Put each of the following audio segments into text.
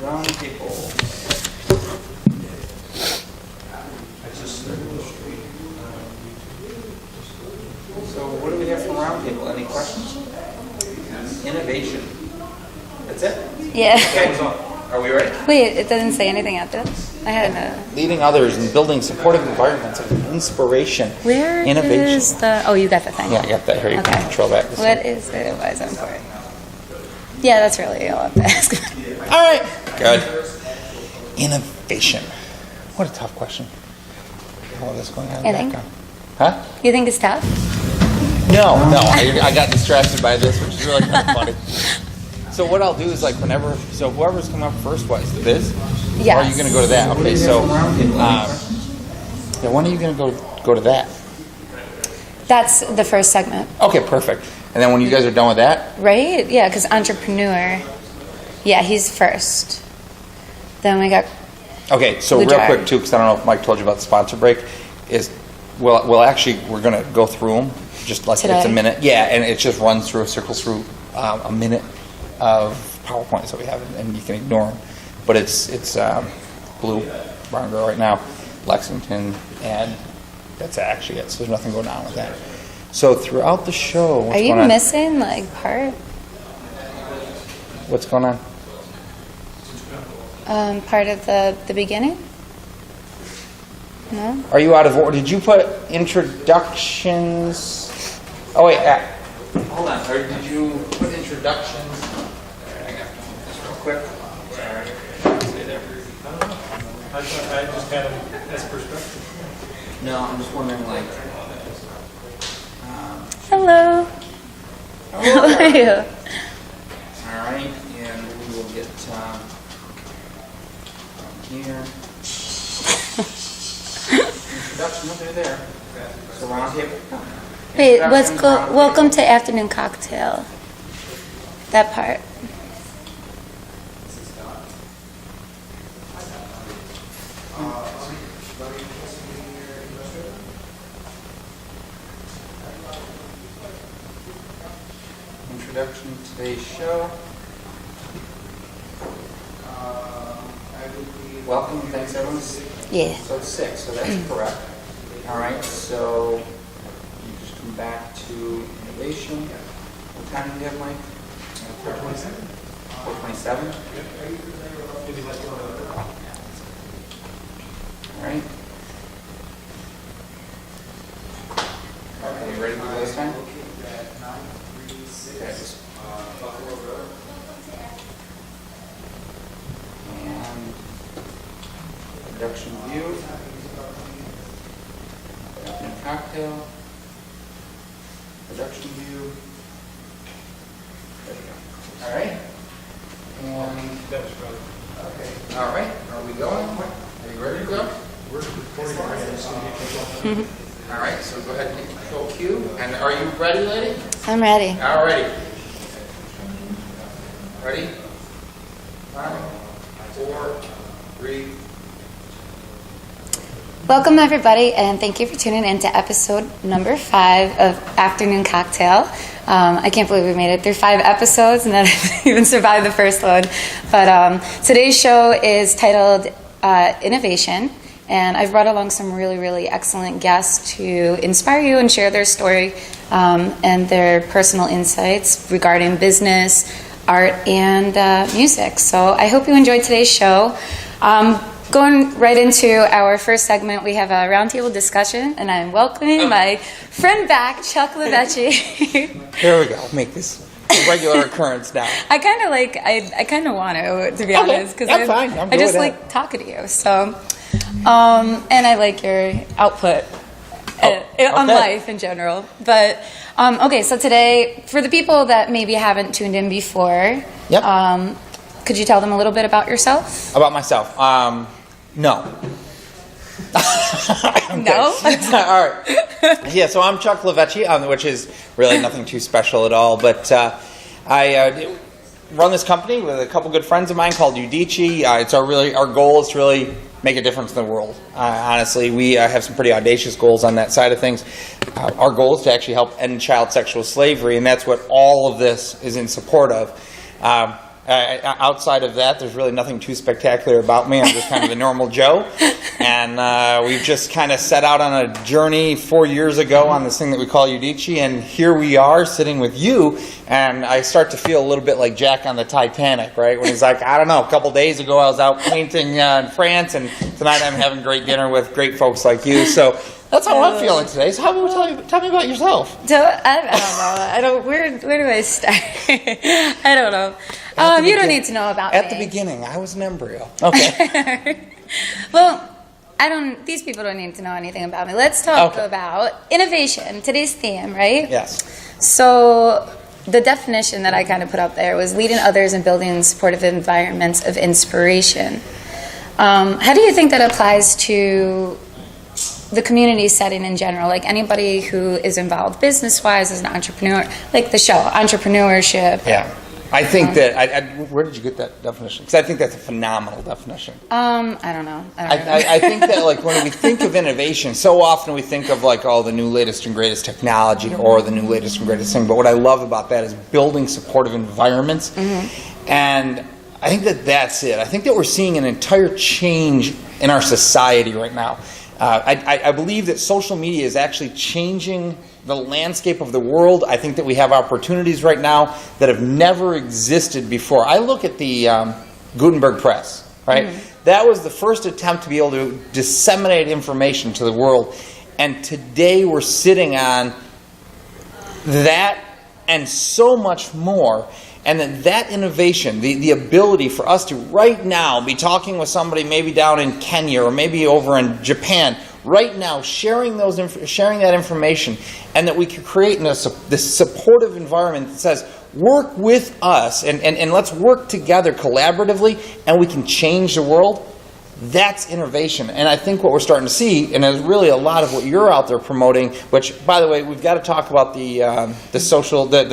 round table. So what do we have from round table? Any questions? Innovation. That's it? Yeah. Okay. Are we ready? Wait, it doesn't say anything after this? I had a... Leading others in building supportive environments of inspiration. Where innovation. is the... Oh, you got the thing. Yeah, I got that. Here, you Okay. can control that. What is it? Why is it important? Yeah, that's really all I have to ask. All right. Good. Innovation. What a tough question. All this going on in the Anything? background. Huh? You think it's tough? No. I got distracted by this, which is really kind of funny. So what I'll do is like whoever's coming up first, what is it this? Yes. Or are you going to go to that? Okay, so when are you going to go to that? That's the first segment. Okay, perfect. And then when you guys are done with that, Right? Yeah, because entrepreneur. Yeah, he's first. Then we got... okay. So The real jar. quick too, because I don't know if Mike told you about the sponsor break. We're going to go through them just like Today? it's a minute. Yeah, and it just runs through, circles through a minute of PowerPoints that we have, and you can ignore them. But it's Blue, Barn Girl right now, Lexington, and that's actually it. So there's nothing going on with that. So throughout the show, what's Are you going on? missing, like, part? What's going on? Part of the beginning? No? Are you out of order? Did you put introductions? Oh wait, hold on. Or did you put introductions? I got this real quick. Sorry. Stay there. I just had him as perspective. No, I'm just wondering, like. Hello. How are you? All right, and we will get here. Introduction, look at there. So round table. Wait, let's Introduction, go. round Welcome table. to afternoon cocktail. That part. Introduction to today's show. Welcome, thanks everyone. Yeah. So it's 6, so that's correct. All right, so you just come back to innovation. What time do you have, Mike? 4:27. 4:27? All right. Okay, you ready to go this time? Okay. And production view. Afternoon cocktail. Production view. There we go. All right. And That was probably... okay. All right. Are we going? Are you ready to go? We're recording right now. All right. So go ahead and hit Control Q. And are you ready, lady? I'm ready. All righty. Ready? 5, 4, 3. Welcome, everybody, and thank you for tuning in to episode number 5 of Afternoon Cocktail. I can't believe we made it through 5 episodes and then even survived the first one. But today's show is titled Innovation, and I've brought along some really, really excellent guests to inspire you and share their story and their personal insights regarding business, art, and music. So I hope you enjoyed today's show. Going right into our first segment, we have a roundtable discussion, and I'm welcoming my friend back, Chuck Lavecchi. Here we go. Make this a regular occurrence now. I kind of want to be honest, because that's fine. I'm I good just with like talking to you. So, and I like your output on life in general. But okay, so today, for the people that maybe haven't tuned in before, Yep. Could you tell them a little bit about yourself? About myself. No. No? All right. Yeah, so I'm Chuck Lavecchi, which is really nothing too special at all. But I run this company with a couple good friends of mine called Udicci. It's our goal is to really make a difference in the world. Honestly, we have some pretty audacious goals on that side of things. Our goal is to actually help end child sexual slavery, and that's what all of this is in support of. Outside of that, there's really nothing too spectacular about me. I'm just kind of a normal Joe. And we've just kind of set out on a journey 4 years ago on this thing that we call Udicci. And here we are sitting with you. And I start to feel a little bit like Jack on the Titanic, right? When he's like, I don't know, a couple days ago I was out painting in France. And tonight I'm having great dinner with great folks like you. So that's how I'm feeling today. So tell me about yourself. So I don't know. Where do I start? I don't know. You don't need to know about me. At the beginning, I was an embryo. Okay. Well, these people don't need to know anything about me. Let's talk about innovation, today's theme, right? Yes. So the definition that I kind of put up there was leading others in building supportive environments of inspiration. How do you think that applies to the community setting in general? Like anybody who is involved business-wise as an entrepreneur, like the show, entrepreneurship. Yeah. I think that, where did you get that definition? Because I think that's a phenomenal definition. I don't know. I think that like when we think of innovation, so often we think of like, the new latest and greatest technology or the new latest and greatest thing. But what I love about that is building supportive environments. Mm-hmm. And I think that that's it. I think that we're seeing an entire change in our society right now. I believe that social media is actually changing the landscape of the world. I think that we have opportunities right now that have never existed before. I look at the Gutenberg Press, right? Mm-hmm. That was the first attempt to be able to disseminate information to the world. And today we're sitting on that and so much more. And that innovation, the ability for us to right now be talking with somebody maybe down in Kenya or maybe over in Japan, right now sharing that information, and that we could create this supportive environment that says, work with us and let's work together collaboratively and we can change the world. That's innovation. And I think what we're starting to see, and it's really a lot of what you're out there promoting, which, by the way, we've got to talk about the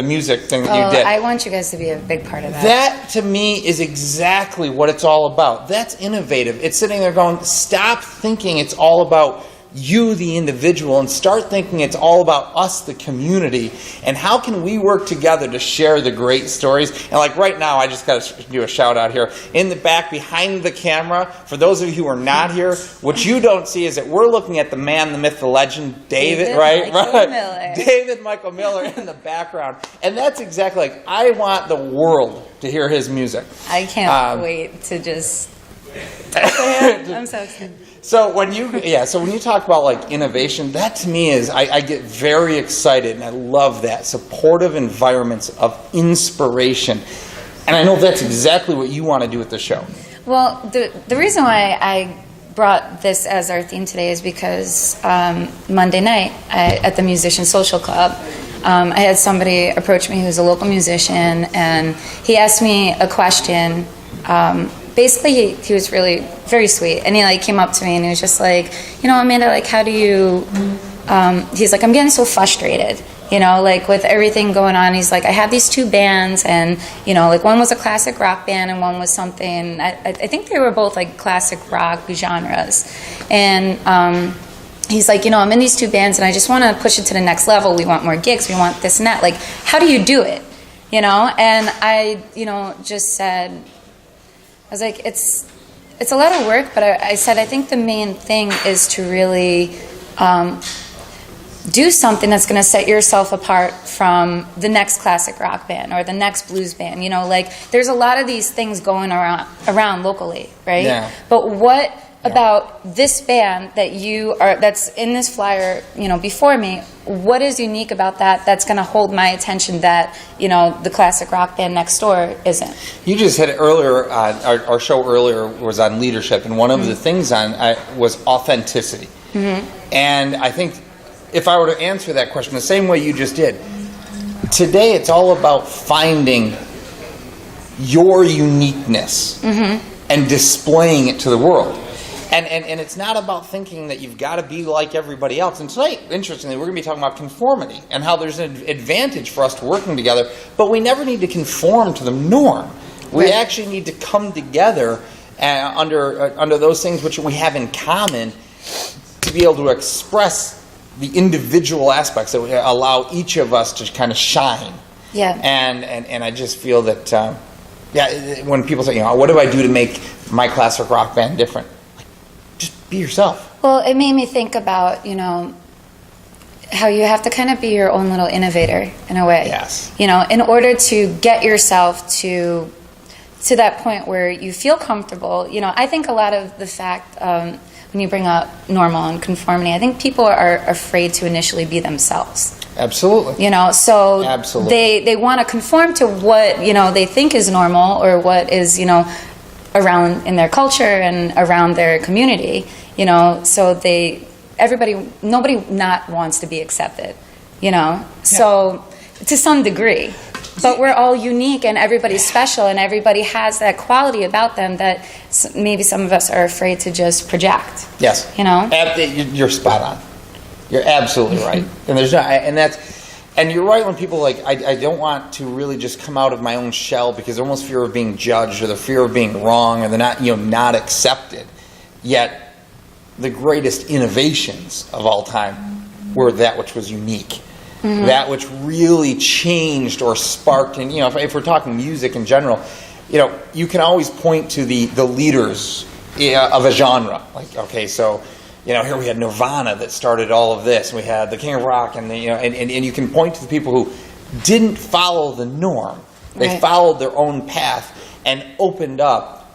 music thing that you did. I want you guys to be a big part of that. That, to me, is exactly what it's all about. That's innovative. It's sitting there going, stop thinking it's all about you, the individual, and start thinking it's all about us, the community, and how can we work together to share the great stories. And like right now, I just got to do a shout out here. In the back, behind the camera, for those of you who are not here, what you don't see is that we're looking at the man, the myth, the legend, David Miller. David Michael Miller in the background. And that's exactly like, I want the world to hear his music. I can't wait to just... I'm so excited. So when you talk about like innovation, that to me is, I get very excited and I love that. Supportive environments of inspiration. And I know that's exactly what you want to do with the show. Well, the reason why I brought this as our theme today is because Monday night at the Musician Social Club, I had somebody approach me who's a local musician, and he asked me a question. Basically, he was really very sweet, and he like came up to me and he was just like, Amanda, like, how do you? He's like, I'm getting so frustrated, like with everything going on. He's like, I have these two bands, and like one was a classic rock band and one was something. I think they were both like classic rock genres, and he's like, I'm in these two bands and I just want to push it to the next level. We want more gigs. We want this and that. Like, how do you do it? And I, just said. I was like, it's a lot of work, but I said, I think the main thing is to really do something that's going to set yourself apart from the next classic rock band or the next blues band. Like there's a lot of these things going around locally, right? Yeah. But what about this band that's in this flyer, before me? What is unique about that that's going to hold my attention that, the classic rock band next door isn't? You just hit it earlier, our show earlier was on leadership, and one of the things was authenticity. Mm-hmm. And I think if I were to answer that question the same way you just did, today it's all about finding your uniqueness and displaying it to the world. And it's not about thinking that you've got to be like everybody else. And tonight, interestingly, we're going to be talking about conformity and how there's an advantage for us to working together, but we never need to conform to the norm. We actually need to come together under those things which we have in common to be able to express the individual aspects that would allow each of us to kind of shine. Yeah. And I just feel that Yeah, when people say, what do I do to make my classic rock band different? Like, just be yourself. Well, it made me think about, how you have to kind of be your own little innovator in a way. Yes. In order to get yourself to that point where you feel comfortable. I think a lot of the fact when you bring up normal and conformity, I think people are afraid to initially be themselves. Absolutely. So Absolutely. they want to conform to what they think is normal or what is around in their culture and around their community. So nobody not wants to be accepted. So to some degree. But we're all unique and everybody's special and everybody has that quality about them that maybe some of us are afraid to just project. Yes. You're spot on. You're absolutely right. And you're right when people I don't want to really just come out of my own shell because they're almost fear of being judged or the fear of being wrong or they're not, not accepted. Yet the greatest innovations of all time were that which was unique. Mm-hmm. That which really changed or sparked, and if we're talking music in general, you can always point to the leaders of a genre. Like, okay, so here we had Nirvana that started all of this. We had the King of Rock, and and you can point to the people who didn't follow the norm. They Right. followed their own path and opened up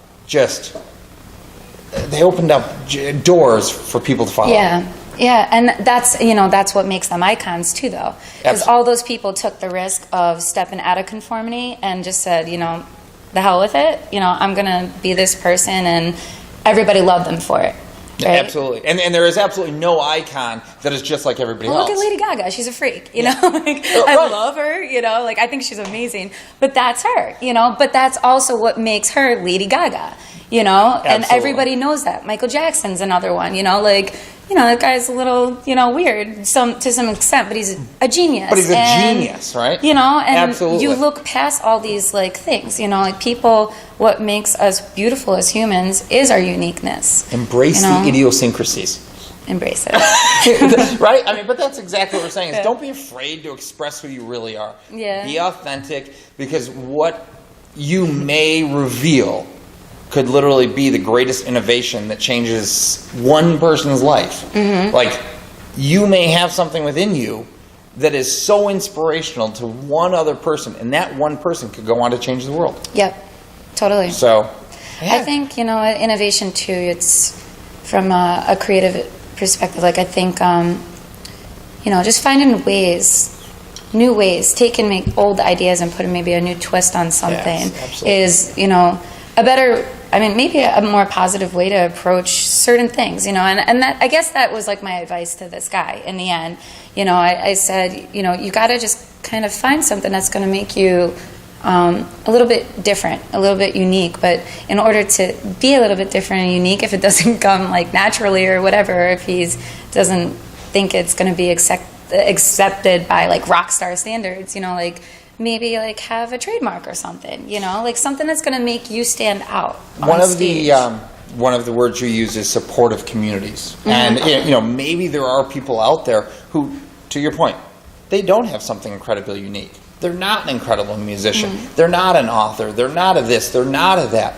doors for people to follow. Yeah, and that's what makes them icons too, though, because all those people took the risk of stepping out of conformity and just said, the hell with it. I'm gonna be this person, and everybody loved them for it. Right? Absolutely, and there is absolutely no icon that is just like everybody else. Look at Lady Gaga; she's a freak. I love her. I think she's amazing. But that's her. But that's also what makes her Lady Gaga. And Absolutely. everybody knows that. Michael Jackson's another one. That guy's a little, weird to some extent, but he's a genius. But he's a genius, right? And Absolutely. you look past all these things. People. What makes us beautiful as humans is our uniqueness. Embrace the idiosyncrasies. Embrace it. Right? But that's exactly what we're saying. Is don't be afraid to express who you really are. Yeah. Be authentic, because what you may reveal could literally be the greatest innovation that changes one person's life. Mm-hmm. Like, you may have something within you that is so inspirational to one other person, and that one person could go on to change the world. Yep, totally. So, yeah. I think, innovation too, it's from a creative perspective. I think, just finding new ways, taking old ideas and putting maybe a new twist on something is, a better, maybe a more positive way to approach certain things, and that, I guess that was my advice to this guy in the end. I said, you got to just kind of find something that's going to make you a little bit different, a little bit unique. But in order to be a little bit different and unique, if it doesn't come naturally or whatever, if he doesn't think it's going to be accepted by rock star standards, maybe have a trademark or something, something that's going to make you stand out on stage. One of the words you use is supportive communities. Mm-hmm. And maybe there are people out there who, to your point, they don't have something incredibly unique. They're not an incredible musician. Mm-hmm. They're not an author. They're not a this. They're not a that.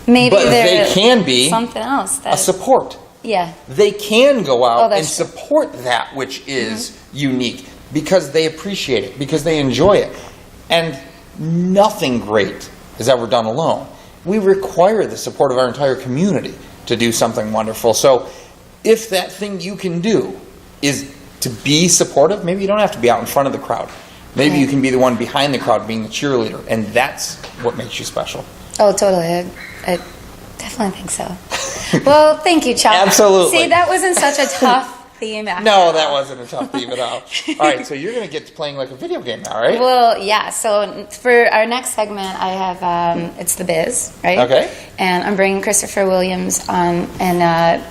Maybe but they can be something else. A support. Yeah. They can go out and true. support that which is unique because they appreciate it, because they enjoy it. And nothing great is ever done alone. We require the support of our entire community to do something wonderful. So if that thing you can do is to be supportive, maybe you don't have to be out in front of the crowd. Maybe you can be the one behind the crowd being the cheerleader, and that's what makes you special. Oh, totally. I definitely think so. Well, thank you, Chuck. Absolutely. See, that wasn't such a tough theme. No, that wasn't a tough theme at all. All right, so you're going to get to playing a video game now, right? Well, yeah. So for our next segment, I have it's The Biz, right? Okay. And I'm bringing Christopher Williams on, and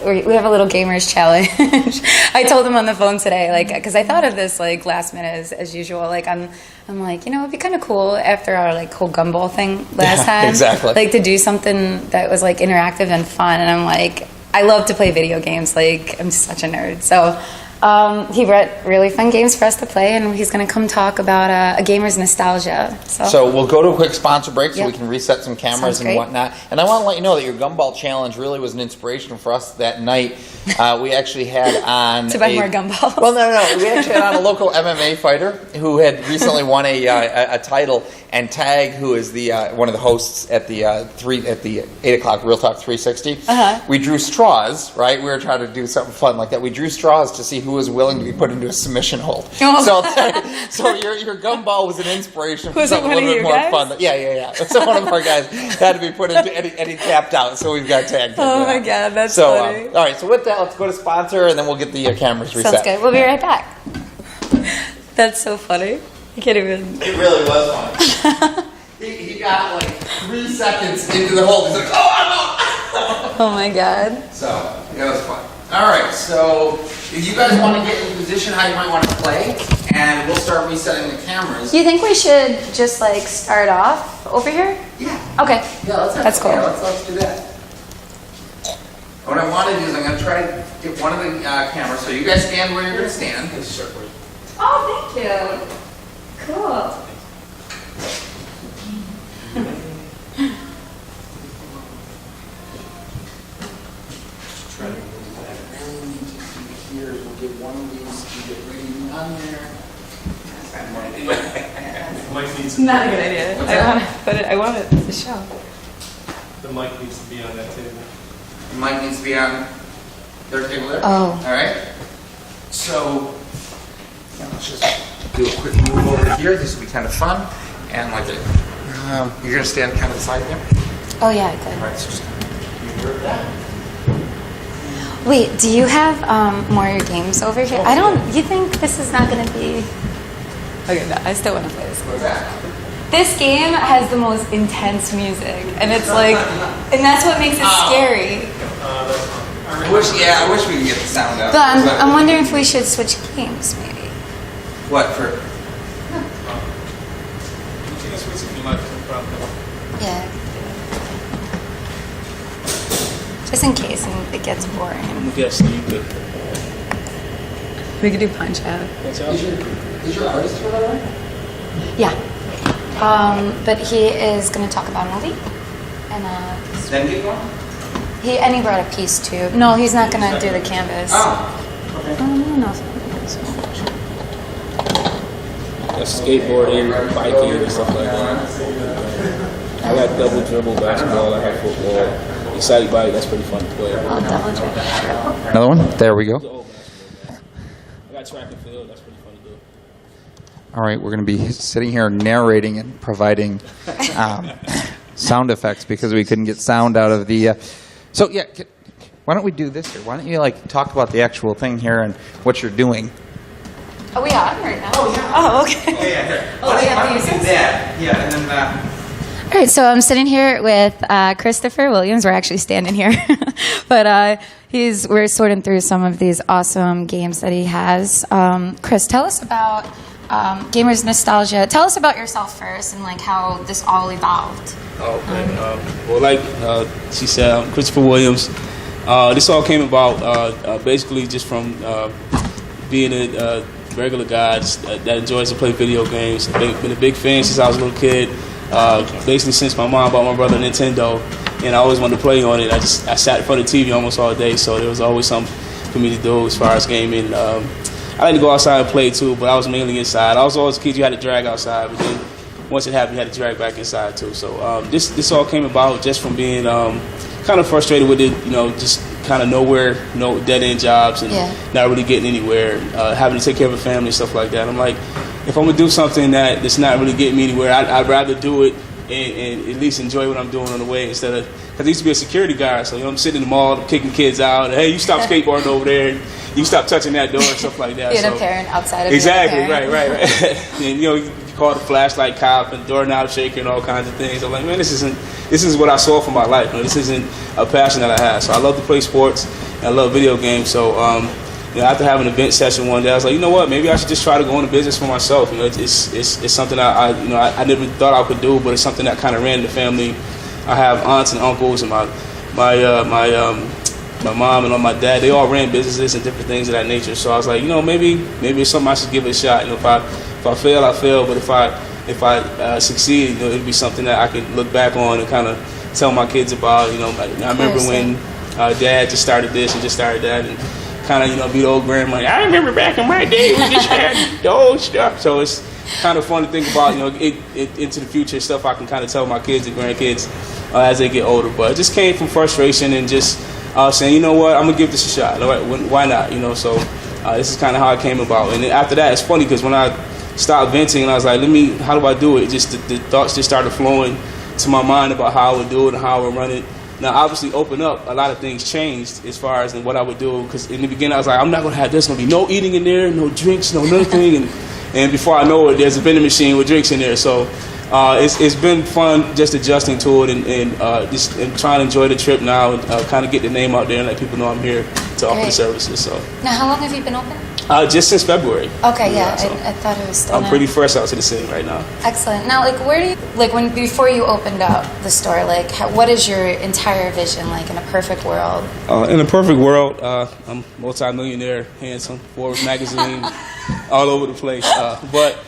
we have a little gamers challenge. I told him on the phone today, because I thought of this last minute as usual. I'm it'd be kind of cool after our whole gumball thing last time. Exactly. To do something that was interactive and fun. And I'm I love to play video games. I'm such a nerd. So He brought really fun games for us to play, and he's going to come talk about a gamer's nostalgia. So we'll go to a quick sponsor break so Yep. we can reset some cameras Sounds and great. whatnot. And I want to let you know that your gumball challenge really was an inspiration for us that night. We actually had on To buy more gumballs. Well, no. We actually had on a local MMA fighter who had recently won a title, and Tag, who is the one of the hosts at the 8 o'clock Real Talk 360. We drew straws, right? We were trying to do something fun like that. We drew straws to see who was willing to be put into a submission hold. Oh. So your gumball was an inspiration for Was it something a one of little bit your more guys? fun. Yeah. So one of our guys had to be put into any tapped out. So we've got tagged. Oh my God, that's so, funny. all right. So with that, let's go to sponsor, and then we'll get the cameras reset. Sounds good. We'll be right back. That's so funny. I can't even. It really was fun. he got like 3 seconds into the hold. He's like, oh, Oh my God. So it was fun. All right. So if you guys want to get in a position how you might want to play, and we'll start resetting the cameras. Do you think we should just like start off over here? Yeah. Okay. Yeah, That's cool. Yeah, let's do that. What I want to do is I'm going to try to get one of the cameras. So you guys stand where you're going to stand. Oh, thank you. Cool. Try to move that around here. We'll get one of these to get ready on there. Mic needs Not a good idea. I want it to show. the mic needs to be on that table. The mic needs to be on their table there. Oh. All right. So yeah, let's just do a quick move over here. This will be kind of fun. And like you're going to stand kind of beside him. Oh yeah, I could. All right. So just move that. Wait, do you have more of your games over here? I don't. You think this is not going to be? Okay, no, I still want to play this. What's that? This game has the most intense music, and it's like, and that's what makes it scary. I wish we could get the sound out. But I'm wondering if we should switch games, maybe. What for? You can switch if you like, no problem. Yeah. Just in case it gets boring. I'm guessing you could. We could do Punch Out. Is your artist here, by the way? Yeah. But he is going to talk about a movie. And Then get going? he brought a piece too. No, he's not going to do the canvas. Oh. Okay. No. That's skateboarding, biking, and stuff like that. I got double dribble basketball, I have football. Exciting bike, that's pretty fun to play. Oh, double dribble. Another one? There we go. I got track and field, that's pretty fun to do. All right, we're going to be sitting here narrating and providing sound effects because we couldn't get sound out of the. So yeah, why don't we do this here? Why don't you talk about the actual thing here and what you're doing? Are we on right now? Oh, yeah. Oh, okay. Oh yeah, here. Oh, we have to use this? that? Yeah, and then. All right, so I'm sitting here with Christopher Williams. We're actually standing here, but we're sorting through some of these awesome games that he has. Chris, tell us about Gamers Nostalgia. Tell us about yourself first and how this all evolved. Okay. Well, like she said, I'm Christopher Williams. This all came about basically just from being a regular guy that enjoys to play video games. I've been a big fan since I was a little kid. Basically since my mom bought my brother a Nintendo, and I always wanted to play on it. I sat in front of the TV almost all day, so there was always something for me to do as far as gaming. I like to go outside and play too, but I was mainly inside. I was always a kid you had to drag outside, but then once it happened, you had to drag back inside too. So this all came about just from being kind of frustrated with it, just kind of nowhere, dead-end jobs and not really getting anywhere, having to take care of a family and stuff like that. I'm like, if I'm going to do something that's not really getting me anywhere, I'd rather do it and at least enjoy what I'm doing on the way instead of, because I used to be a security guard, so I'm sitting in the mall kicking kids out. Hey, you stop skateboarding over there. You stop touching that door and stuff like that. Being a parent outside of exactly, being a parent. right. And you call the flashlight cop and doorknob shaker and all kinds of things. I'm like, man, this is what I saw for my life. This isn't a passion that I have. So I love to play sports and I love video games. So after having an event session one day, I was like, you know what? Maybe I should just try to go into business for myself. It's something I never thought I could do, but it's something that kind of ran in the family. I have aunts and uncles, and my my mom and on my dad, they all ran businesses and different things of that nature. So I was like, maybe it's something I should give it a shot. If I fail, I fail. But if I succeed, it'd be something that I could look back on and kind of tell my kids about. I remember when Dad just started this and just started that, and kind of be the old grandma. I remember back in my day we just had the old stuff. So it's kind of fun to think about, into the future, stuff I can kind of tell my kids and grandkids as they get older. But it just came from frustration and just saying, you know what, I'm gonna give this a shot. Why not? So this is kind of how it came about. And then after that, it's funny because when I stopped venting and I was like, how do I do it? Just the thoughts just started flowing to my mind about how I would do it and how I would run it. Now, obviously, open up, a lot of things changed as far as what I would do. Because in the beginning, I was like, I'm not going to have this. There's going to be no eating in there, no drinks, no nothing. And before I know it, there's a vending machine with drinks in there. So it's been fun just adjusting to it and trying to enjoy the trip now and kind of get the name out there and let people know I'm here to offer the services. So now, how long have you been open? Just since February. Okay, yeah, so I thought it was still I'm pretty fresh out to the scene right now. Excellent. Now, where do you, before you opened up the store, what is your entire vision, in a perfect world? In a perfect world, I'm multi-millionaire, handsome, Forbes magazine, all over the place. But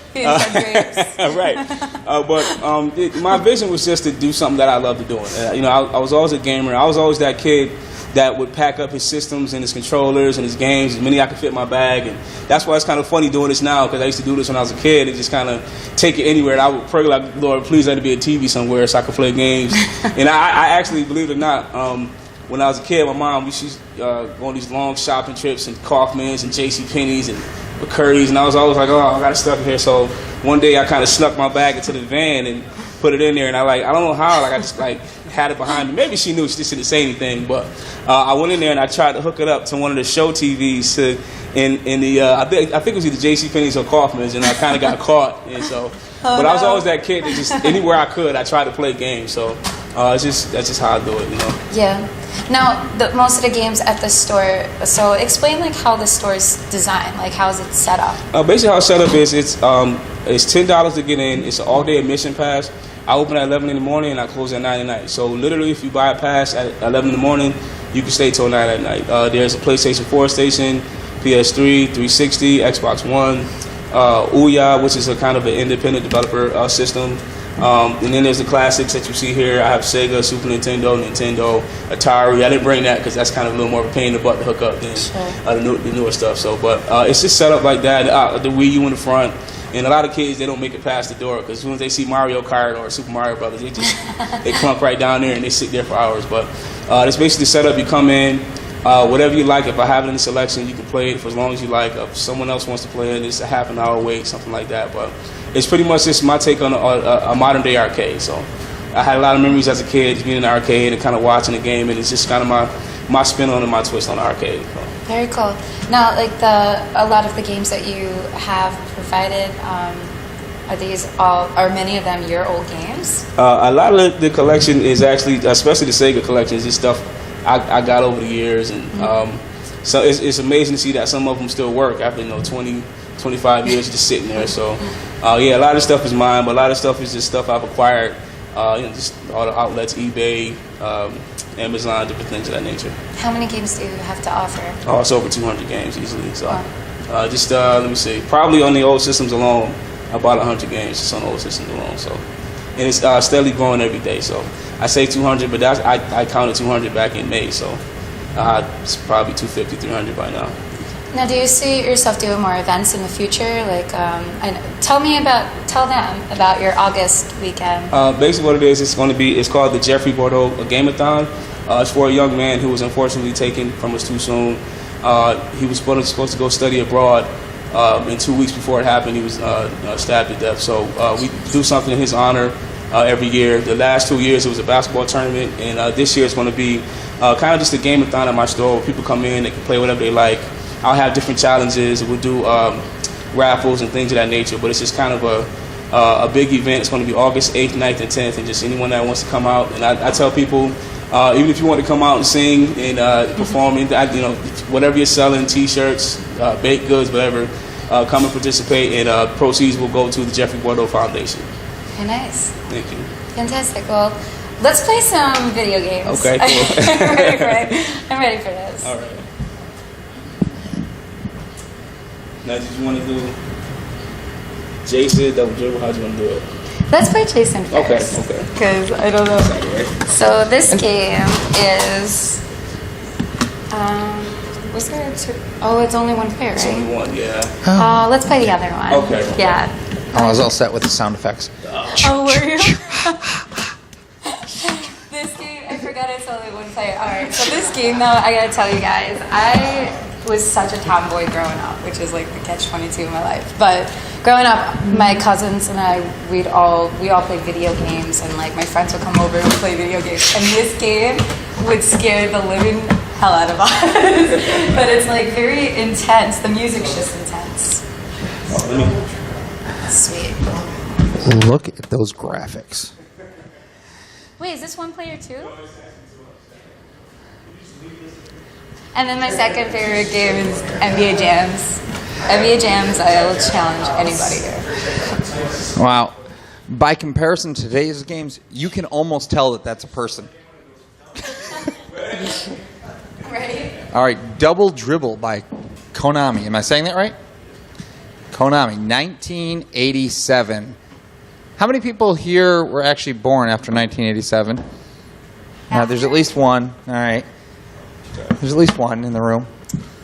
right. But my vision was just to do something that I love doing. I was always a gamer. I was always that kid that would pack up his systems and his controllers and his games as many I could fit in my bag. And that's why it's kind of funny doing this now, because I used to do this when I was a kid and just kind of take it anywhere. And I would pray like, Lord, please let it be a TV somewhere so I could play games. And I actually, believe it or not, when I was a kid, my mom, we used to go on these long shopping trips and Kaufman's and JCPenney's and McCurry's, and I was always like, oh, I got stuff in here. So one day I kind of snuck my bag into the van and put it in there, and I don't know how, I just had it behind me. Maybe she knew, she just didn't say anything, but I went in there and I tried to hook it up to one of the show TVs in the I think it was either JCPenney's or Kaufman's, and I kind of got caught. And so, but I was always that kid that just anywhere I could, I tried to play games. So that's just how I do it, Yeah. Now, most of the games at the store. So explain how the store's designed. How is it set up? Basically, how it's set up is it's $10 to get in. It's an all-day admission pass. I open at 11 in the morning and I close at 9 at night. So literally, if you buy a pass at 11 in the morning, you can stay till 9 at night. There's a PlayStation 4 station, PS3, 360, Xbox One, Ouya, which is a kind of an independent developer system. And then there's the classics that you see here. I have Sega, Super Nintendo, Atari. I didn't bring that because that's kind of a little more of a pain in the butt to hook up than the newer stuff. So, but it's just set up like that. The Wii U in the front. And a lot of kids, they don't make it past the door because as soon as they see Mario Kart or Super Mario Brothers, they clunk right down there and they sit there for hours. But it's basically set up. You come in, whatever you like. If I have it in the selection, you can play it for as long as you like. If someone else wants to play it, it's a half an hour wait, something like that. But it's pretty much just my take on a modern day arcade. So I had a lot of memories as a kid being in the arcade and kind of watching the game, and it's just kind of my spin on it, my twist on the arcade. So. Very cool. Now, a lot of the games that you have provided, are many of them your old games? A lot of the collection is actually, especially the Sega collections, is stuff I got over the years, and so it's amazing to see that some of them still work after 20, 25 years just sitting there. So a lot of stuff is mine, but a lot of stuff is just stuff I've acquired, just all the outlets, eBay, Amazon, different things of that nature. How many games do you have to offer? Oh, it's over 200 games easily. So let me see, probably on the old systems alone, I bought 100 games just on the old systems alone. So, and it's steadily growing every day. So I say 200, but I counted 200 back in May. So it's probably 250, 300 by now. Now, do you see yourself doing more events in the future? Tell them about your August weekend. Basically, what it is, it's called the Jeffrey Bordeaux Game-a-thon. It's for a young man who was unfortunately taken from us too soon. He was supposed to go study abroad. And 2 weeks before it happened, he was stabbed to death. So we do something in his honor every year. The last 2 years, it was a basketball tournament, and this year it's going to be kind of just a game-a-thon at my store where people come in, they can play whatever they like. I'll have different challenges. We'll do raffles and things of that nature, but it's just kind of a big event. It's going to be August 8th, 9th, and 10th, and just anyone that wants to come out. And I tell people, even if you want to come out and sing and perform, whatever you're selling, T-shirts, baked goods, whatever, come and participate, and proceeds will go to the Jeffrey Bordeaux Foundation. Very nice. Thank you. Fantastic. Well, Let's play some video games. Okay, cool. I'm ready for it. I'm ready for this. All right. Now, did you want to do Jason, double dribble? How do you want to do it? Let's play Jason first. Okay. Because I don't know. So this game is. Was there a two? Oh, it's only one player, It's right? only one, yeah. Let's play the other one. Okay. Yeah. I was all set with the sound effects. Oh, were you? This game, I forgot it's only one player. All right. So this game, though, I gotta tell you guys, I was such a tomboy growing up, which is like the catch-22 of my life. But growing up, my cousins and I, we all played video games, and like my friends would come over and play video games. And this game would scare the living hell out of us. But it's like very intense. The music's just intense. Sweet. Look at those graphics. Wait, is this one player too? And then my second favorite game is NBA Jams. NBA Jams, I will challenge anybody here. Wow. By comparison to today's games, you can almost tell that that's a person. Right? All right, Double Dribble by Konami. Am I saying that right? Konami, 1987. How many people here were actually born after 1987? There's at least one. All right. There's at least one in the room.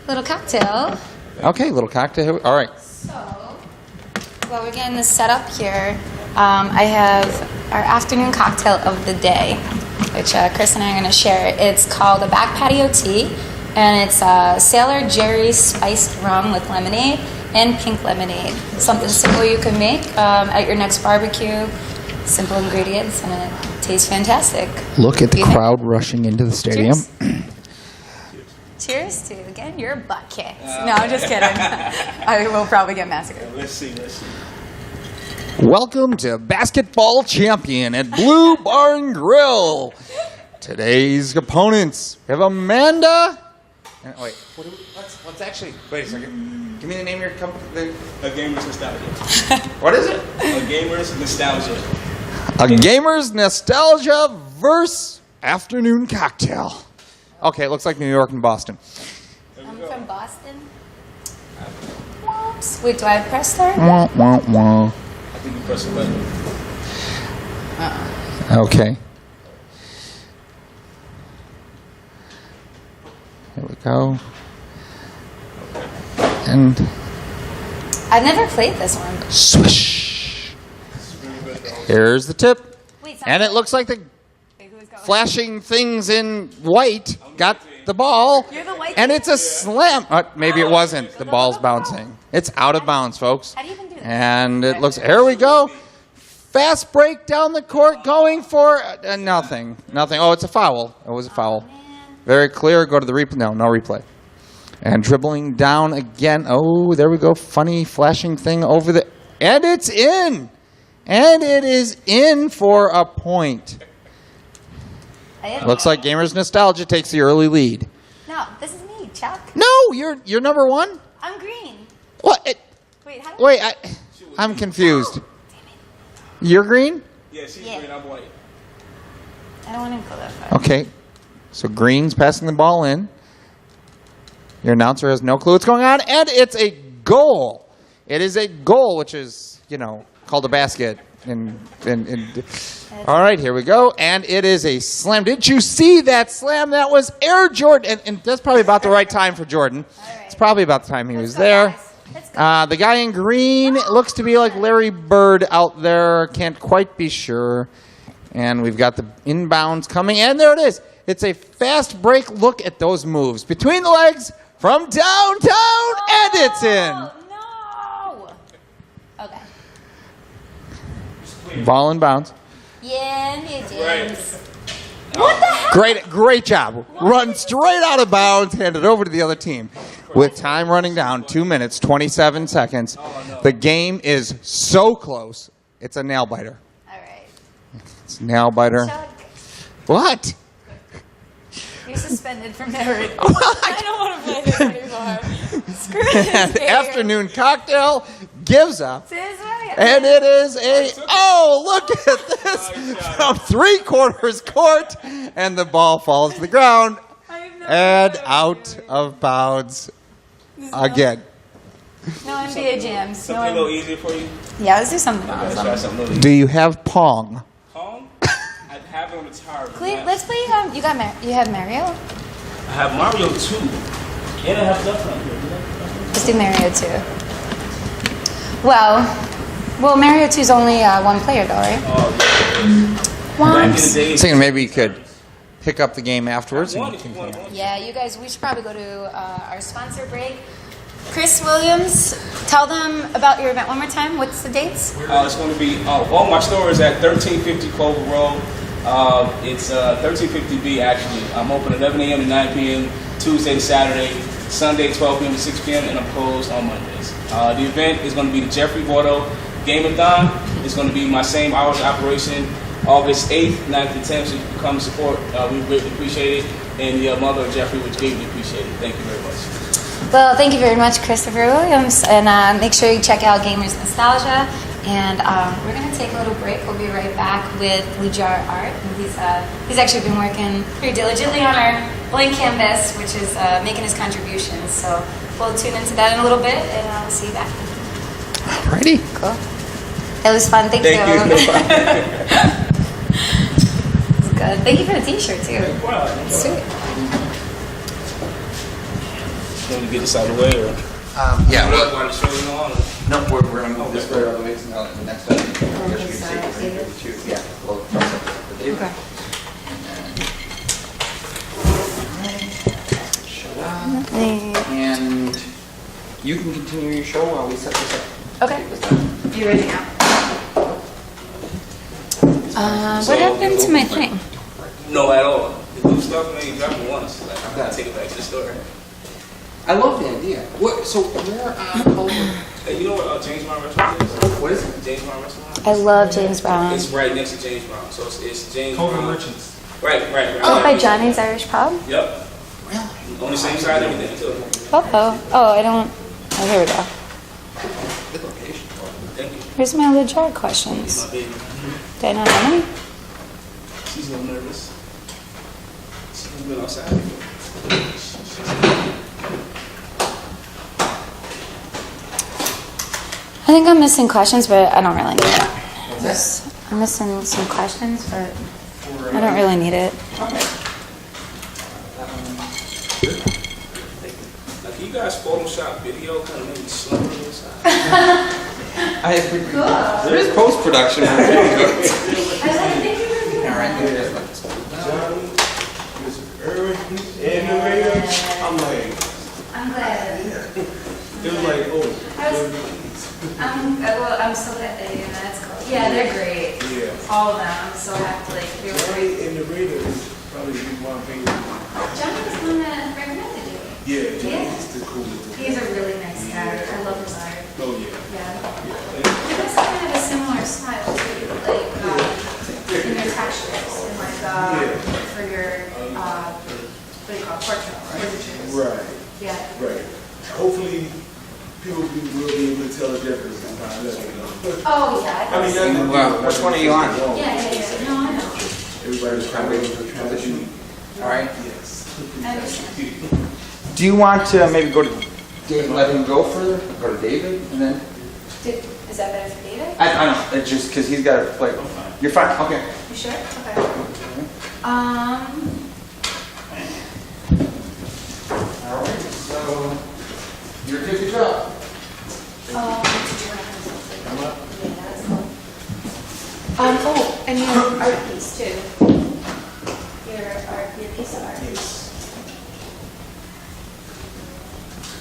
Little cocktail. Okay, little cocktail. All right. So, while we're getting this set up here, I have our afternoon cocktail of the day, which Chris and I are going to share. It's called a back patio tea, and it's Sailor Jerry spiced rum with lemonade and pink lemonade. Something simple you can make at your next barbecue. Simple ingredients, and it tastes fantastic. Look at the You think? crowd rushing into the stadium. Cheers. Cheers to, again, your butt kicks. No, I'm just kidding. I will probably get massacred. Let's see. Welcome to Basketball Champion at Blue Barn Grill. Today's opponents, we have Amanda. Wait, let's actually, wait a second. Give me the name of your company. A Gamer's Nostalgia. What is it? A Gamer's Nostalgia. A Gamer's Nostalgia versus Afternoon Cocktail. Okay, it looks like New York and Boston. I'm from Boston. Whoops. Wait, do I press start? Wah, wah, wah. I think you press the button. Okay. Here we go. And I've never played this one. swish. Here's the tip. Wait, And it looks like the Wait, who's going? flashing things in white got the ball. You're the white And kid? it's a slam. Maybe it wasn't. The ball's bouncing. It's out of bounds, folks. How do you even do this? And it looks, here we go. Fast break down the court going for nothing. Nothing. Oh, it's a foul. It was a foul. Very clear. Go to the replay. No replay. And dribbling down again. Oh, there we go. Funny flashing thing over the. And it's in. And it is in for a point. Looks like Gamers Nostalgia takes the early lead. No, this is me, Chuck. No, you're number one. I'm green. What? Wait, how do Wait, I'm confused. You're green? Yeah, she's Yeah. green, I'm white. I don't want to go that far. Okay. So Green's passing the ball in. Your announcer has no clue what's going on, and it's a goal. It is a goal, which is, called a basket. All right, here we go. And it is a slam. Did you see that slam? That was Air Jordan. And that's probably about the right time for Jordan. right. It's probably about the time he was go, there. guys. Let's go. The guy in green looks to be like Larry Bird out there. Can't quite be sure. And we've got the inbounds coming. And there it is. It's a fast break. Look at those moves. Between the legs from downtown. And it's in. No! Okay. Ball in bounds. Yeah, it is. Great job. Run straight out of bounds, hand it over to the other team. With time running down, 2 minutes, 27 seconds. The game is so close. It's a nail biter. All right. It's a nail biter. Chuck, What? you're suspended from narrating. I don't want to play this anymore. Screw this game. Afternoon Cocktail gives up. This is my And it is look at this, from 3/4 court, and the ball falls to the ground and out of bounds again. No NBA jams. Something a little easier for you. Yeah, let's do something Let's else. try something a little Do easier. you have Pong? Home? I have it on the tower. but not- Let's play. You have Mario. I have Mario 2. And I have Duck Hunt here. Let's do Mario 2. Well, Mario 2 is only one player though, right? Oh, yeah. Back in the Once. days. Thinking maybe you could pick up the game afterwards. One if you want. Yeah, you guys. We should probably go to our sponsor break. Chris Williams, tell them about your event one more time. What's the dates? It's going to be, my store is at 1350 Clover Road. It's 1350B actually. I'm open 11 a.m. to 9 p.m. Tuesday to Saturday, Sunday 12 p.m. to 6 p.m. and I'm closed on Mondays. The event is going to be the Jeffrey Bordeaux Game-a-thon. It's going to be my same hours of operation, August 8th, 9th, and 10th. So you can come support. We really appreciate it. And the mother of Jeffrey, which greatly appreciate it. Thank you very much. Well, thank you very much, Christopher Williams, and make sure you check out Gamers Nostalgia. And we're gonna take a little break. We'll be right back with Lujar Art. And he's actually been working pretty diligently on our blank canvas, which is making his contributions. So we'll tune into that in a little bit, and I'll see you back. Alrighty. Cool. It was fun. Thank you. Thank you. It's good. Thank you for the T-shirt too. Sweet. Want to get this out of the way, or Yeah. want to show you on? No, we're going to move this right out of the way. So now the next item. I guess you can see it right here, too. Yeah. Well, cross up for David. Okay. Shut up. And you can continue your show while we set this up. Okay. You ready now? What happened to my thing? No, at all. The new stuff, man, you drop it once. Like, I'm going to take it back to the store. I love the idea. What? So where on Hey, you know what James Brown restaurant is? what is it? James Brown restaurant? I love James Brown. It's right next to James Brown. So it's James Cover Brown. merchants. Right. Oh, by Johnny's Irish Pub? Yep. On the same side, everything, too. Oh, I don't. Oh, here we go. Good location. Thank you. Here's my Lujar questions. My baby. Do I know how many? She's a little nervous. She's been outside. I think I'm missing questions, but I don't really need it. I'm missing some questions, but I don't really need it. Like, you guys Photoshop video kind of maybe slumber inside. There is post-production. All right, here it is. I'm like, I'm glad. it was like, oh, I'm so glad that you're that's cool. Yeah, they're great. yeah. All of them. I'm so happy. Like, they were great. Johnny and the Raider is probably my favorite. Johnny was the one that recommended you. Yeah, Yeah. Johnny's the coolest. He's a really nice guy. I love his art. Oh, yeah. Yeah. You guys kind of have a similar style too, like in your textures and like for your what do you call it, portraits. Right, Yeah. right. Hopefully, people will be able to tell the difference sometime. Let me know. Oh yeah. I mean, that's Well, which one are you on? Yeah. No, I know. Everybody's trying to transition. All right. Yes. I understand. Do you want to maybe go to David, let him go further? Go to David and then? Is that better for David? I don't know. It's just because he's got to play. You're fine. Okay. You sure? Okay. All right. So you're good to go. Did you want to come up? Yeah, that's cool. Oh, and your art piece too. Your piece of art. Yes.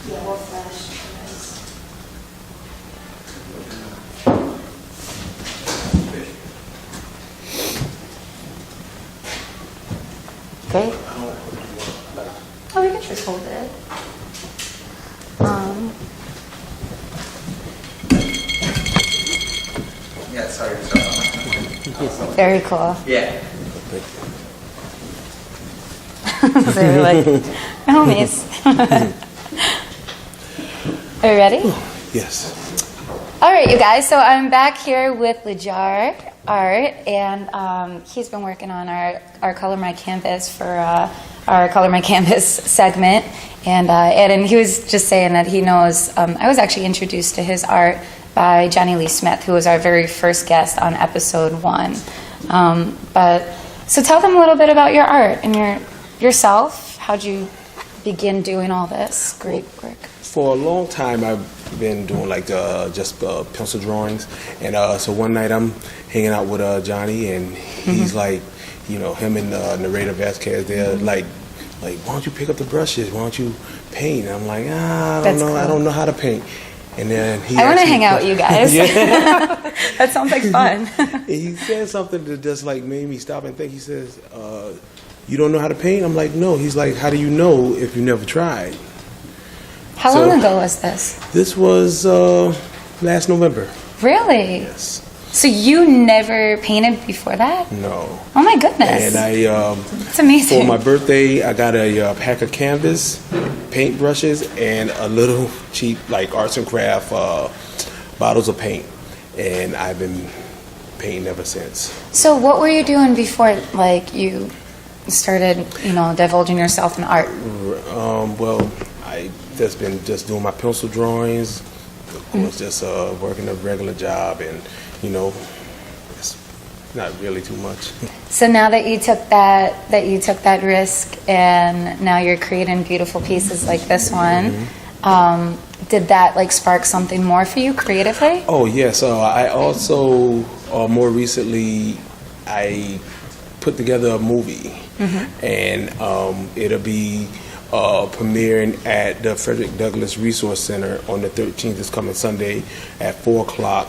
Yeah, we'll flash. Great. Oh, we can just hold it. Yeah, sorry to start. Very cool. Yeah. So we're like homies. Are you ready? Yes. All right, you guys. So I'm back here with Lajar Art, and he's been working on our Color My Canvas for our Color My Canvas segment. And he was just saying that he knows. I was actually introduced to his art by Johnny Lee Smith, who was our very first guest on episode 1. So tell them a little bit about your art and yourself. How'd you begin doing all this great work? For a long time, I've been doing like just pencil drawings, and so one night I'm hanging out with Johnny, and he's like, him and narrator Vasquez, they're like, why don't you pick up the brushes? Why don't you paint? And I'm like, I don't know, cool. I don't know how to paint. And then I want to hang out with you guys. That sounds like fun. He said something that just like made me stop and think. He says, "You don't know how to paint?" I'm like, "No." He's like, "How do you know if you never tried?" How long ago was this? This was last November. Really? Yes. So you never painted before that? No. Oh my goodness. And it's amazing. For my birthday, I got a pack of canvas, paint brushes, and a little cheap like arts and craft bottles of paint. And I've been painting ever since. So what were you doing before like you started, divulging yourself in art? Well, I just been doing my pencil drawings, of course, just working a regular job, and it's not really too much. So now that you took that risk, and now you're creating beautiful pieces like this one, did that like spark something more for you creatively? Oh yes, I also more recently I put together a movie, and it'll be premiering at the Frederick Douglass Resource Center on the 13th. This coming Sunday at 4:00.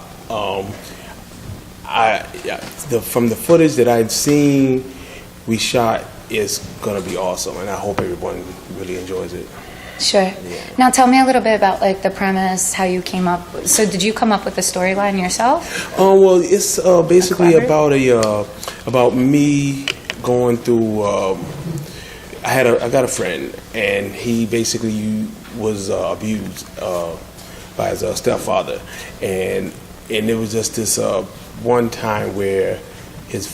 From the footage that I've seen, we shot is going to be awesome, and I hope everyone really enjoys it. Sure. Yeah. Now tell me a little bit about like the premise, how you came up. So did you come up with the storyline yourself? Well, it's basically about me going through. I got a friend, and he basically was abused by his stepfather, and it was just this one time where his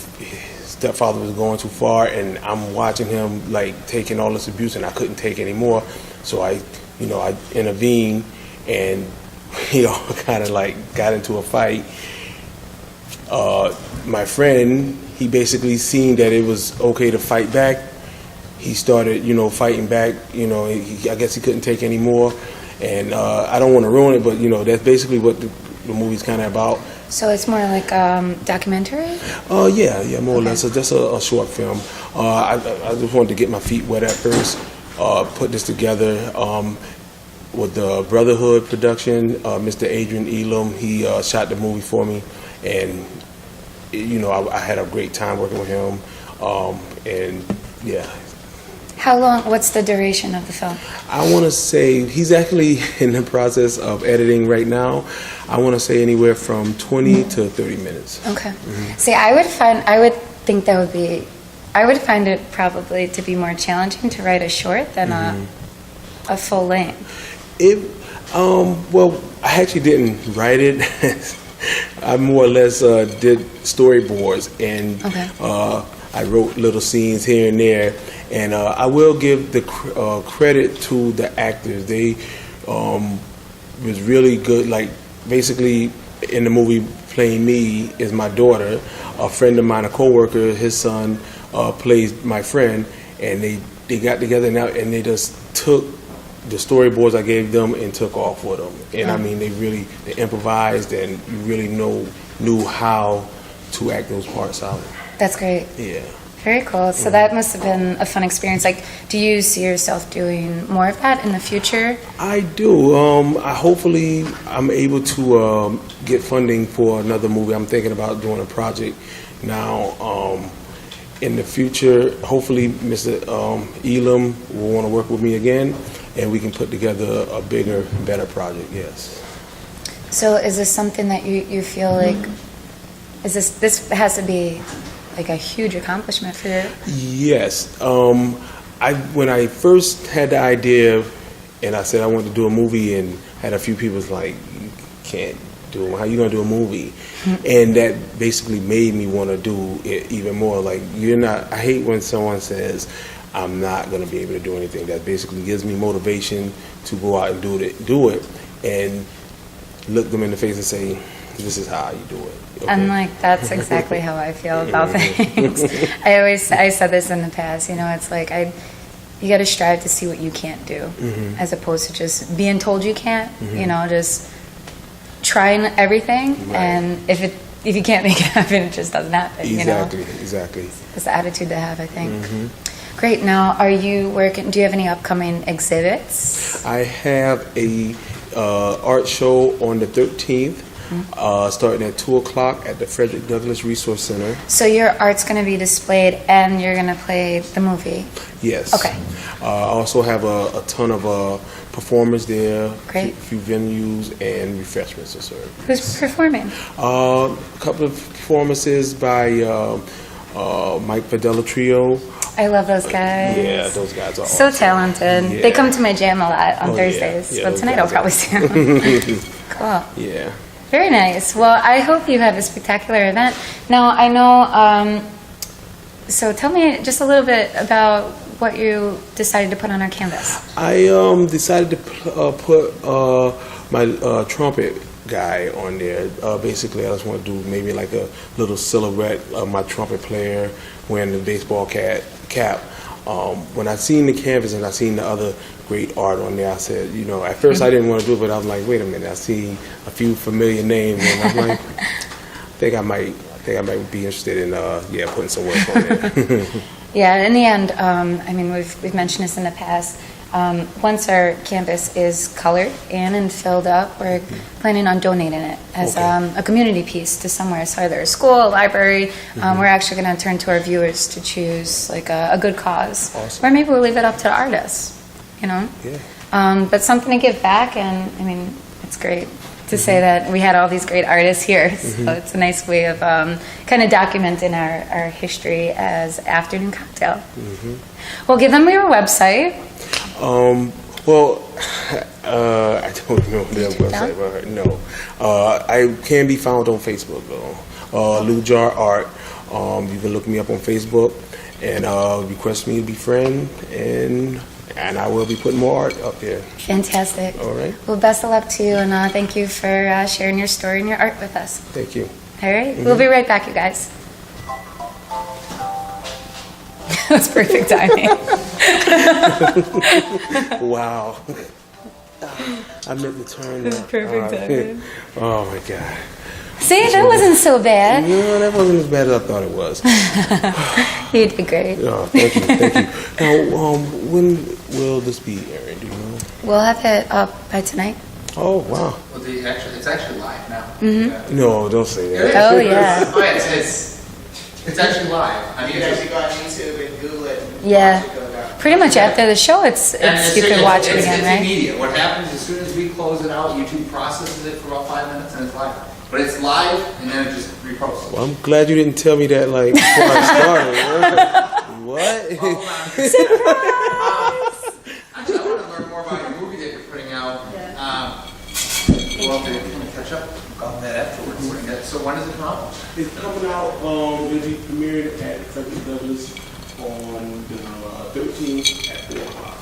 stepfather was going too far, and I'm watching him like taking all this abuse, and I couldn't take anymore, so I intervened, and kind of like got into a fight. My friend, he basically seen that it was okay to fight back. He started, fighting back. I guess he couldn't take any more, and I don't want to ruin it, but that's basically what the movie's kind of about. So it's more like documentary? Yeah, more or less. So just a short film. I just wanted to get my feet wet at first. Put this together with the Brotherhood production. Mr. Adrian Elam, he shot the movie for me, and I had a great time working with him. And yeah. How long? What's the duration of the film? I want to say he's actually in the process of editing right now. I want to say anywhere from 20 to 30 minutes. Okay. See, I would find it probably to be more challenging to write a short than a full length. Well, I actually didn't write it. I more or less did storyboards, and I wrote little scenes here and there. And I will give the credit to the actors. They was really good. Like basically in the movie, playing me is my daughter. A friend of mine, a coworker, his son plays my friend, and they got together now and they just took the storyboards I gave them and took off with them. And I mean, they improvised, and you really knew how to act those parts out. That's great. Yeah. Very cool. So that must have been a fun experience. Like, do you see yourself doing more of that in the future? I do. Hopefully I'm able to get funding for another movie. I'm thinking about doing a project now. In the future, hopefully Mr. Elam will want to work with me again, and we can put together a bigger, better project, yes. So is this something that you feel like, this has to be like a huge accomplishment for you? Yes. When I first had the idea, and I said I wanted to do a movie, and had a few people like, you can't do? How you gonna do a movie? And that basically made me want to do it even more. Like, you're not. I hate when someone says, "I'm not gonna be able to do anything." That basically gives me motivation to go out and do it, and look them in the face and say, "This is how you do it." Okay? I'm like, that's exactly how I feel about things. I said this in the past, it's like you got to strive to see what you can't do, as opposed to just being told you can't. Just trying everything, Right. and if you can't make it happen, it just doesn't happen. Exactly. It's the attitude to have, I think. Great. Now, are you working? Do you have any upcoming exhibits? I have a art show on the 13th, starting at 2:00 at the Frederick Douglass Resource Center. So your art's going to be displayed, and you're going to play the movie. Yes. Okay. I also have a ton of performers there. Great. A few venues and refreshments to serve. Who's performing? A couple of performances by Mike Fidela Trio. I love those guys. Yeah, those guys are so awesome. talented. Yeah. They come to my jam a lot on Oh, yeah. Thursdays, Yeah, but those tonight I'll guys probably see them. Cool. Yeah. Very nice. Well, I hope you have a spectacular event. Now, I know, so tell me just a little bit about what you decided to put on our canvas. I decided to put my trumpet guy on there. Basically, I just want to do maybe like a little silhouette of my trumpet player wearing the baseball cap. When I seen the canvas and I seen the other great art on there, I said, at first I didn't want to do it, but I was like, wait a minute, I see a few familiar names, and I'm like, I think I might be interested in putting some work on there. Yeah, in the end, we've mentioned this in the past. Once our campus is colored and filled up, we're planning on donating it as a community piece to somewhere. So either a school, a library. We're actually going to turn to our viewers to choose like a good cause. Awesome. Or maybe we'll leave it up to the artists, Yeah. But something to give back, and it's great to say that we had all these great artists here. So it's a nice way of kind of documenting our history as Afternoon Cocktail. Well, give them your website. I don't know their website. But no, I can be found on Facebook though. Lou Jar Art. You can look me up on Facebook and request me to be friend, and I will be putting more art up there. Fantastic. All right. Well, best of luck to you, and thank you for sharing your story and your art with us. Thank you. All right. We'll be right back, you guys. That's perfect timing. Wow. I meant to turn that. perfect timing. Oh my God. See, that wasn't so bad. No, that wasn't as bad as I thought it was. You did great. Oh, thank you. Now, when will this be airing? Do you know? We'll have it up by tonight. Oh, wow. Well, it's actually live now. No, don't say that. Oh, yeah. Oh, yeah, it's actually live. You can actually go on YouTube and Google it. And Yeah. watch it go down. Pretty much after the show, And you can watch it it's again, right? immediate. What happens as soon as we close it out, YouTube processes it for about 5 minutes and it's live. But it's live and then it just reposts. Well, I'm glad you didn't tell me that, like, before I started. What? Actually, I want to learn more about your movie that you're putting out. We'll have to kind of catch up on that afterwards. So when does it come out? It's coming out, it'll be premiered at Frederick Douglass on the 13th at 4 o'clock.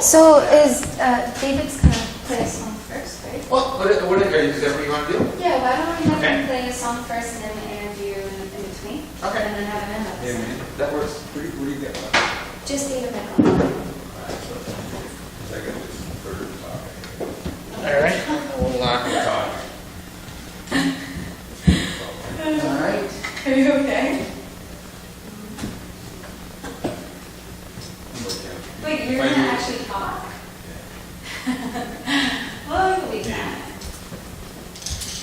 So is David's gonna play a song first, right? Well, is that what you want to do? Yeah. Why don't we have Okay. him play a song first and then we interview in between? Okay. And then have him end Yeah, up. man. That works. What do you get? Just David back on. All right. We'll talk. All right. Are you okay? Wait, you're gonna actually talk? Well, you can be that.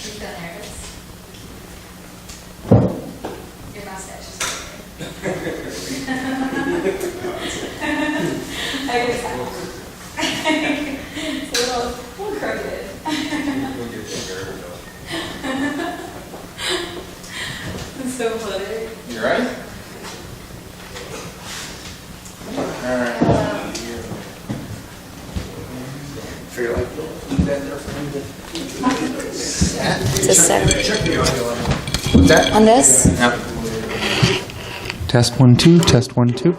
You feel nervous? Your mustache is I can tell. It's a little crooked. It's so funny. You ready? All right. this side. What's that? On this? Yeah. Test 1 2. Test 1 2.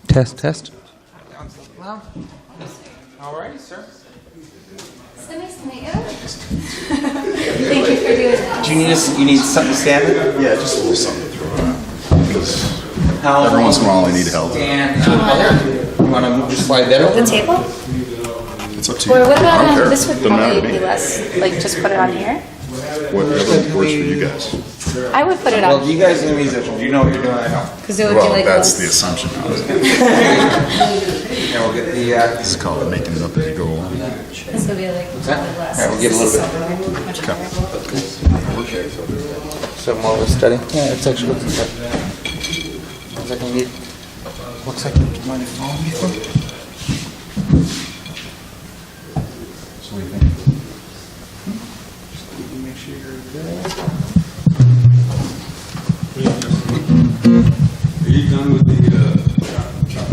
Test test. Well, alrighty, sir. So nice to meet you. Thank you for doing that. Do you need something to stand in? Yeah, just a little something to throw around. Because How every once in a while I need help. stand there? You want to just slide that over? The table? It's up to you. Or what I don't about care. this would Doesn't matter probably to me. be less, like just put it on here? Whatever works for you guys. I would put it Well, on, you guys are the musicians. You know what you're doing. I don't. because it would Well, be like that's the this. assumption. And we'll get the. This is called making it up as you go along. This would be like less. Yeah, we'll get a little bit. Much better. So more of a study. Yeah, it's actually looking good. Looks like we need. Looks like you might have fallen before. So we think. Make sure you're good. Are you done with the chop?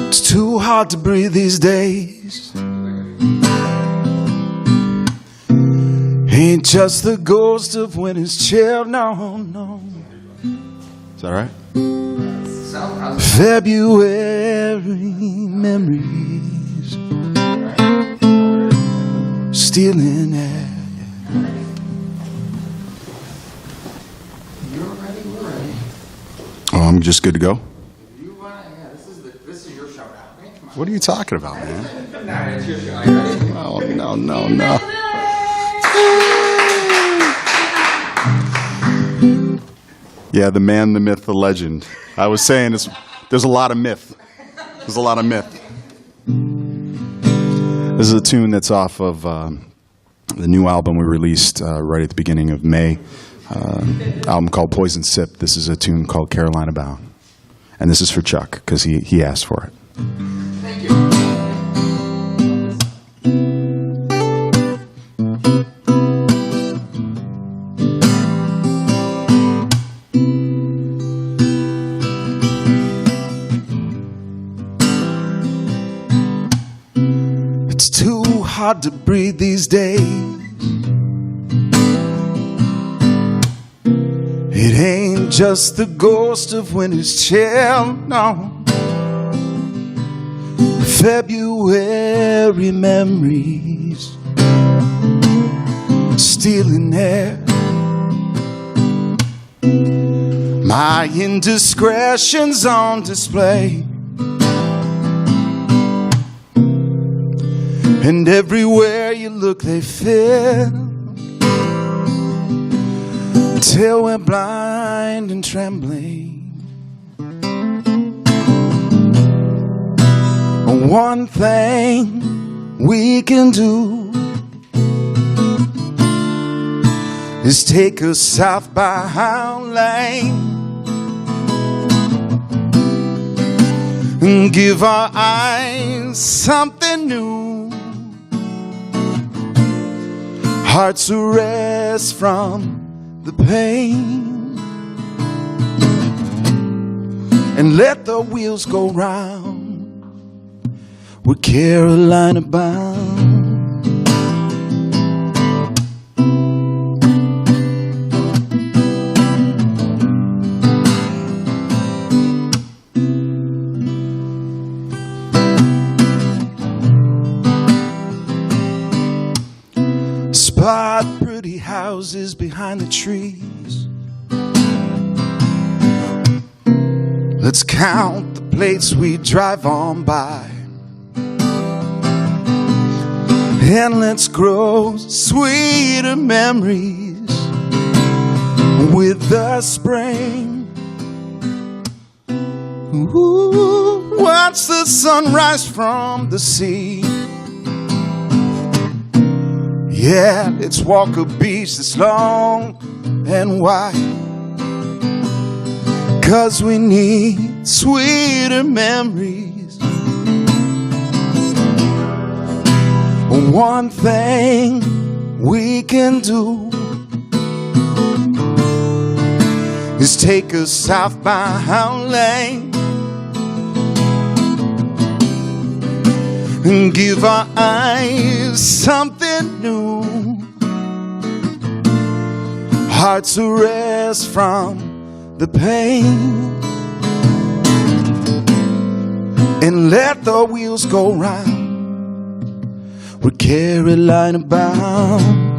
It's too hard to breathe these days. Ain't just the ghost of winter's chill, no, no. Is that right? February memories still in air. Oh, I'm just good to go. You want to? Yeah, this is your show now. Right? Come What are you talking about, man? on. Nah, it's your show. Are you ready? Oh, no. Yeah, the man, the myth, the legend. I was saying there's a lot of myth. There's a lot of myth. This is a tune that's off of the new album we released right at the beginning of May. Album called Poison Sip. This is a tune called Carolina Bound. And this is for Chuck, because he asked for it. Thank you. It's too hard to breathe these days. It ain't just the ghost of winter's chill, no. February memories still in there. My indiscretions on display. And everywhere you look they fit, till we're blind and trembling. One thing we can do is take us south by Lane and give our eyes something new. Hearts to rest from the pain, and let the wheels go round. We're Carolina bound. Spot pretty houses behind the trees. Let's count the plates we drive on by, and let's grow sweeter memories with the spring. Ooh, watch the sunrise from the sea. Yeah, let's walk a beach that's long and wide, 'cause we need sweeter memories. One thing we can do is take us southbound lane and give our eyes something new, hearts to rest from the pain, and let the wheels go round with Carolina bound.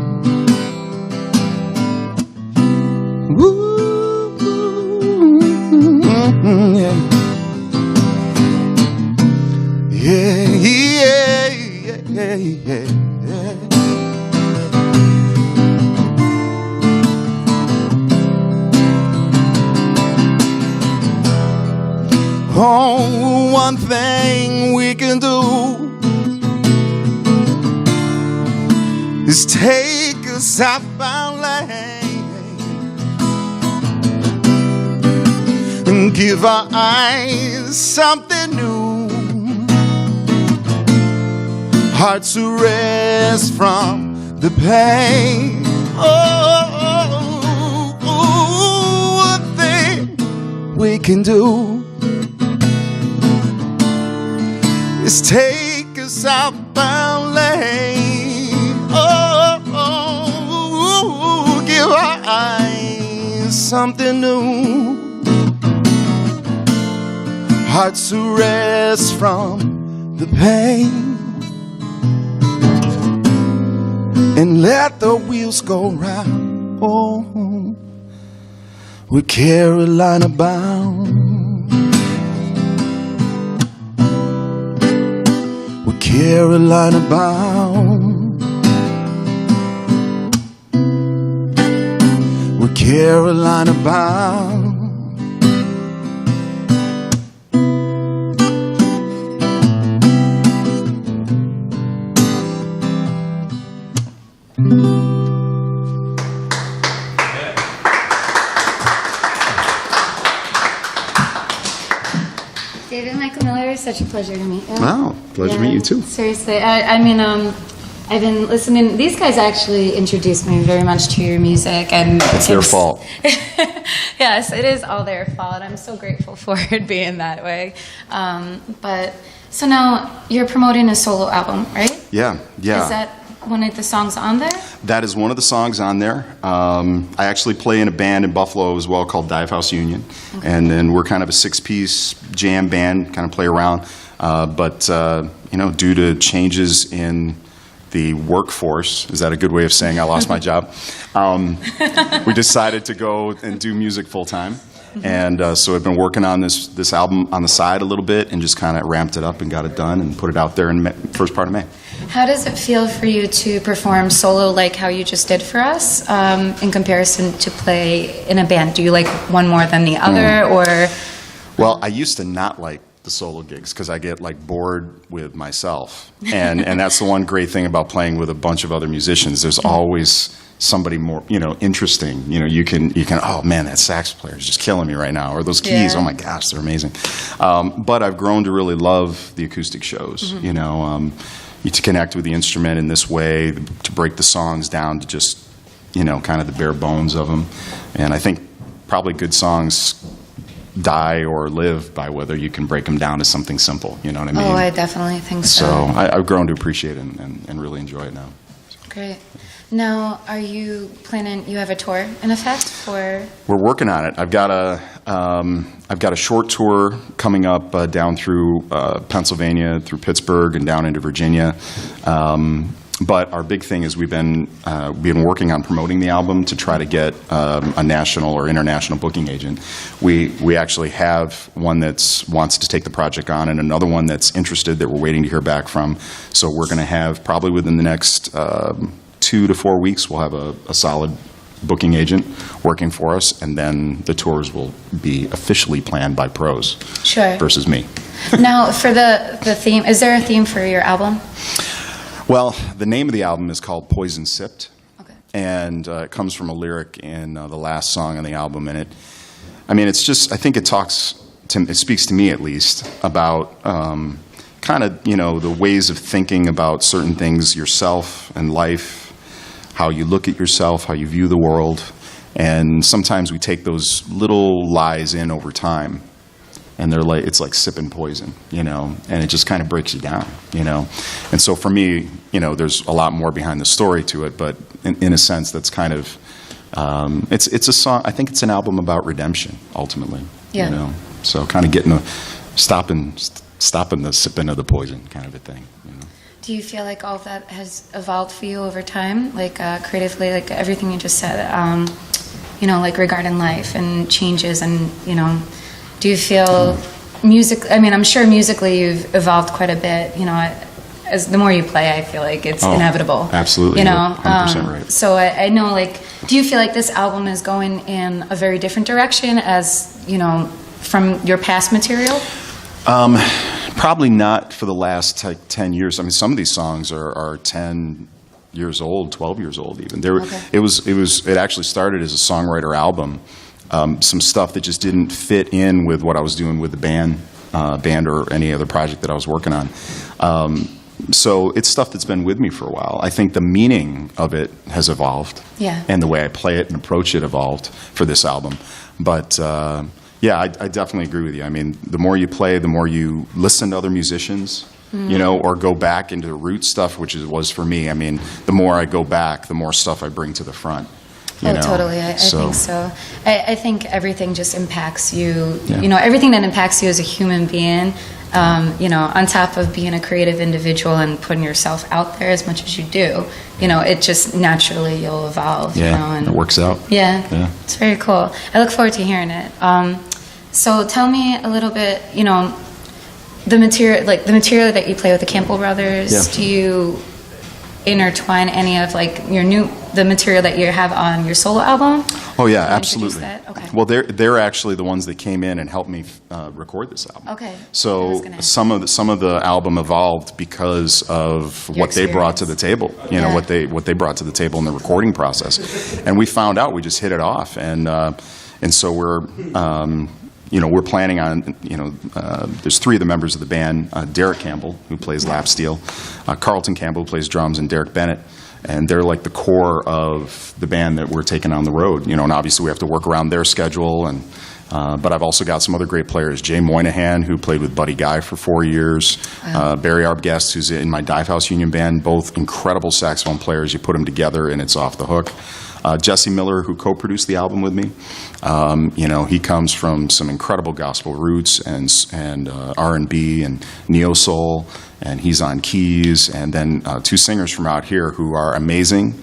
Yeah, yeah, yeah, yeah, yeah. Oh, one thing we can do is take a southbound lane and give our eyes something new, hearts to rest from the pain. Oh, one thing we can do is take a southbound lane. Oh, give our eyes something new, hearts to rest from the pain, and let the wheels go round. Oh, with Carolina bound. With Carolina bound. With Carolina bound. David Michael Miller, it's such a pleasure to meet you. Wow, pleasure to meet you too. Seriously, I mean, I've been listening. These guys actually introduced me very much to your music, and It's their fault. Yes, it is all their fault. I'm so grateful for it being that way. But so now you're promoting a solo album, right? Yeah, yeah. Is that one of the songs on there? That is one of the songs on there. I actually play in a band in Buffalo as well called Dive House Union. Okay. And then we're kind of a six-piece jam band, kind of play around. But you know, due to changes in the workforce, is that a good way of saying I lost my job? We decided to go and do music full-time. And so I've been working on this album on the side a little bit and just kind of ramped it up and got it done and put it out there in first part of May. How does it feel for you to perform solo like how you just did for us in comparison to play in a band? Do you like one more than the other, or? Well, I used to not like the solo gigs because I get like bored with myself, and that's the one great thing about playing with a bunch of other musicians. There's always somebody more, you know, interesting. You know, you can oh man, that sax player is just killing me right now, or those keys, oh my gosh, they're amazing. But I've grown to really love the acoustic shows. You know, to connect with the instrument in this way, to break the songs down to just, you know, kind of the bare bones of them. And I think probably good songs die or live by whether you can break them down to something simple. You know what I mean? Oh, I definitely think so. So I've grown to appreciate it and really enjoy it now. Great. Now, are you planning? You have a tour in effect, or? We're working on it. I've got a short tour coming up down through Pennsylvania, through Pittsburgh, and down into Virginia. But our big thing is we've been working on promoting the album to try to get a national or international booking agent. We actually have one that wants to take the project on, and another one that's interested that we're waiting to hear back from. So we're going to have probably within the next 2 to 4 weeks, we'll have a solid booking agent working for us, and then the tours will be officially planned by pros versus me. Now, for the theme, is there a theme for your album? Well, the name of the album is called Poison Sipped, Okay. and it comes from a lyric in the last song on the album, and it's just, I think it talks it speaks to me at least, about kind of, the ways of thinking about certain things, yourself and life, how you look at yourself, how you view the world. And sometimes we take those little lies in over time, and it's like sipping poison, and it just kind of breaks you down, And so for me, there's a lot more behind the story to it, but in a sense, that's kind of, it's a song. I think it's an album about redemption, ultimately. Yeah. So kind of getting stopping the sipping of the poison kind of a thing. Do you feel like all of that has evolved for you over time, like creatively, like everything you just said, like regarding life and changes, and do you feel music? I mean, I'm sure musically you've evolved quite a bit. As the more you play, I feel like it's inevitable. Absolutely, 100% right. So I know, like, do you feel like this album is going in a very different direction as from your past material? Probably not for the last 10 years. I mean, some of these songs are 10 years old, 12 years old even. It actually started as a songwriter album. Some stuff that just didn't fit in with what I was doing with the band or any other project that I was working on. So it's stuff that's been with me for a while. I think the meaning of it has evolved. Yeah. And the way I play it and approach it evolved for this album. But yeah, I definitely agree with you. I mean, the more you play, the more you listen to other musicians, or go back into the root stuff, which was for me. I mean, the more I go back, the more stuff I bring to the front. Totally. I think so. I think everything just impacts you. Yeah. Everything that impacts you as a human being, on top of being a creative individual and putting yourself out there as much as you do, it just naturally you'll evolve. Yeah, and it works out. Yeah, it's very cool. I look forward to hearing it. So tell me a little bit, the material that you play with the Campbell Brothers. Yeah. Do you intertwine any of the material that you have on your solo album? Oh yeah, absolutely. Okay. Well, they're actually the ones that came in and helped me record this album. Okay. So some of the album evolved because of what they brought to the table. What they brought to the table in the recording process, and we found out we just hit it off, and so we're planning on, there's three of the members of the band, Derek Campbell, who plays lap steel, Carlton Campbell, who plays drums, and Derek Bennett. And they're like the core of the band that we're taking on the road, and obviously we have to work around their schedule. But I've also got some other great players, Jay Moynihan, who played with Buddy Guy for 4 years, Barry Arbguest, who's in my Dive House Union band, both incredible saxophone players. You put them together and it's off the hook. Jesse Miller, who co-produced the album with me, he comes from some incredible gospel roots and R&B and neo-soul, and he's on keys. And then two singers from out here who are amazing.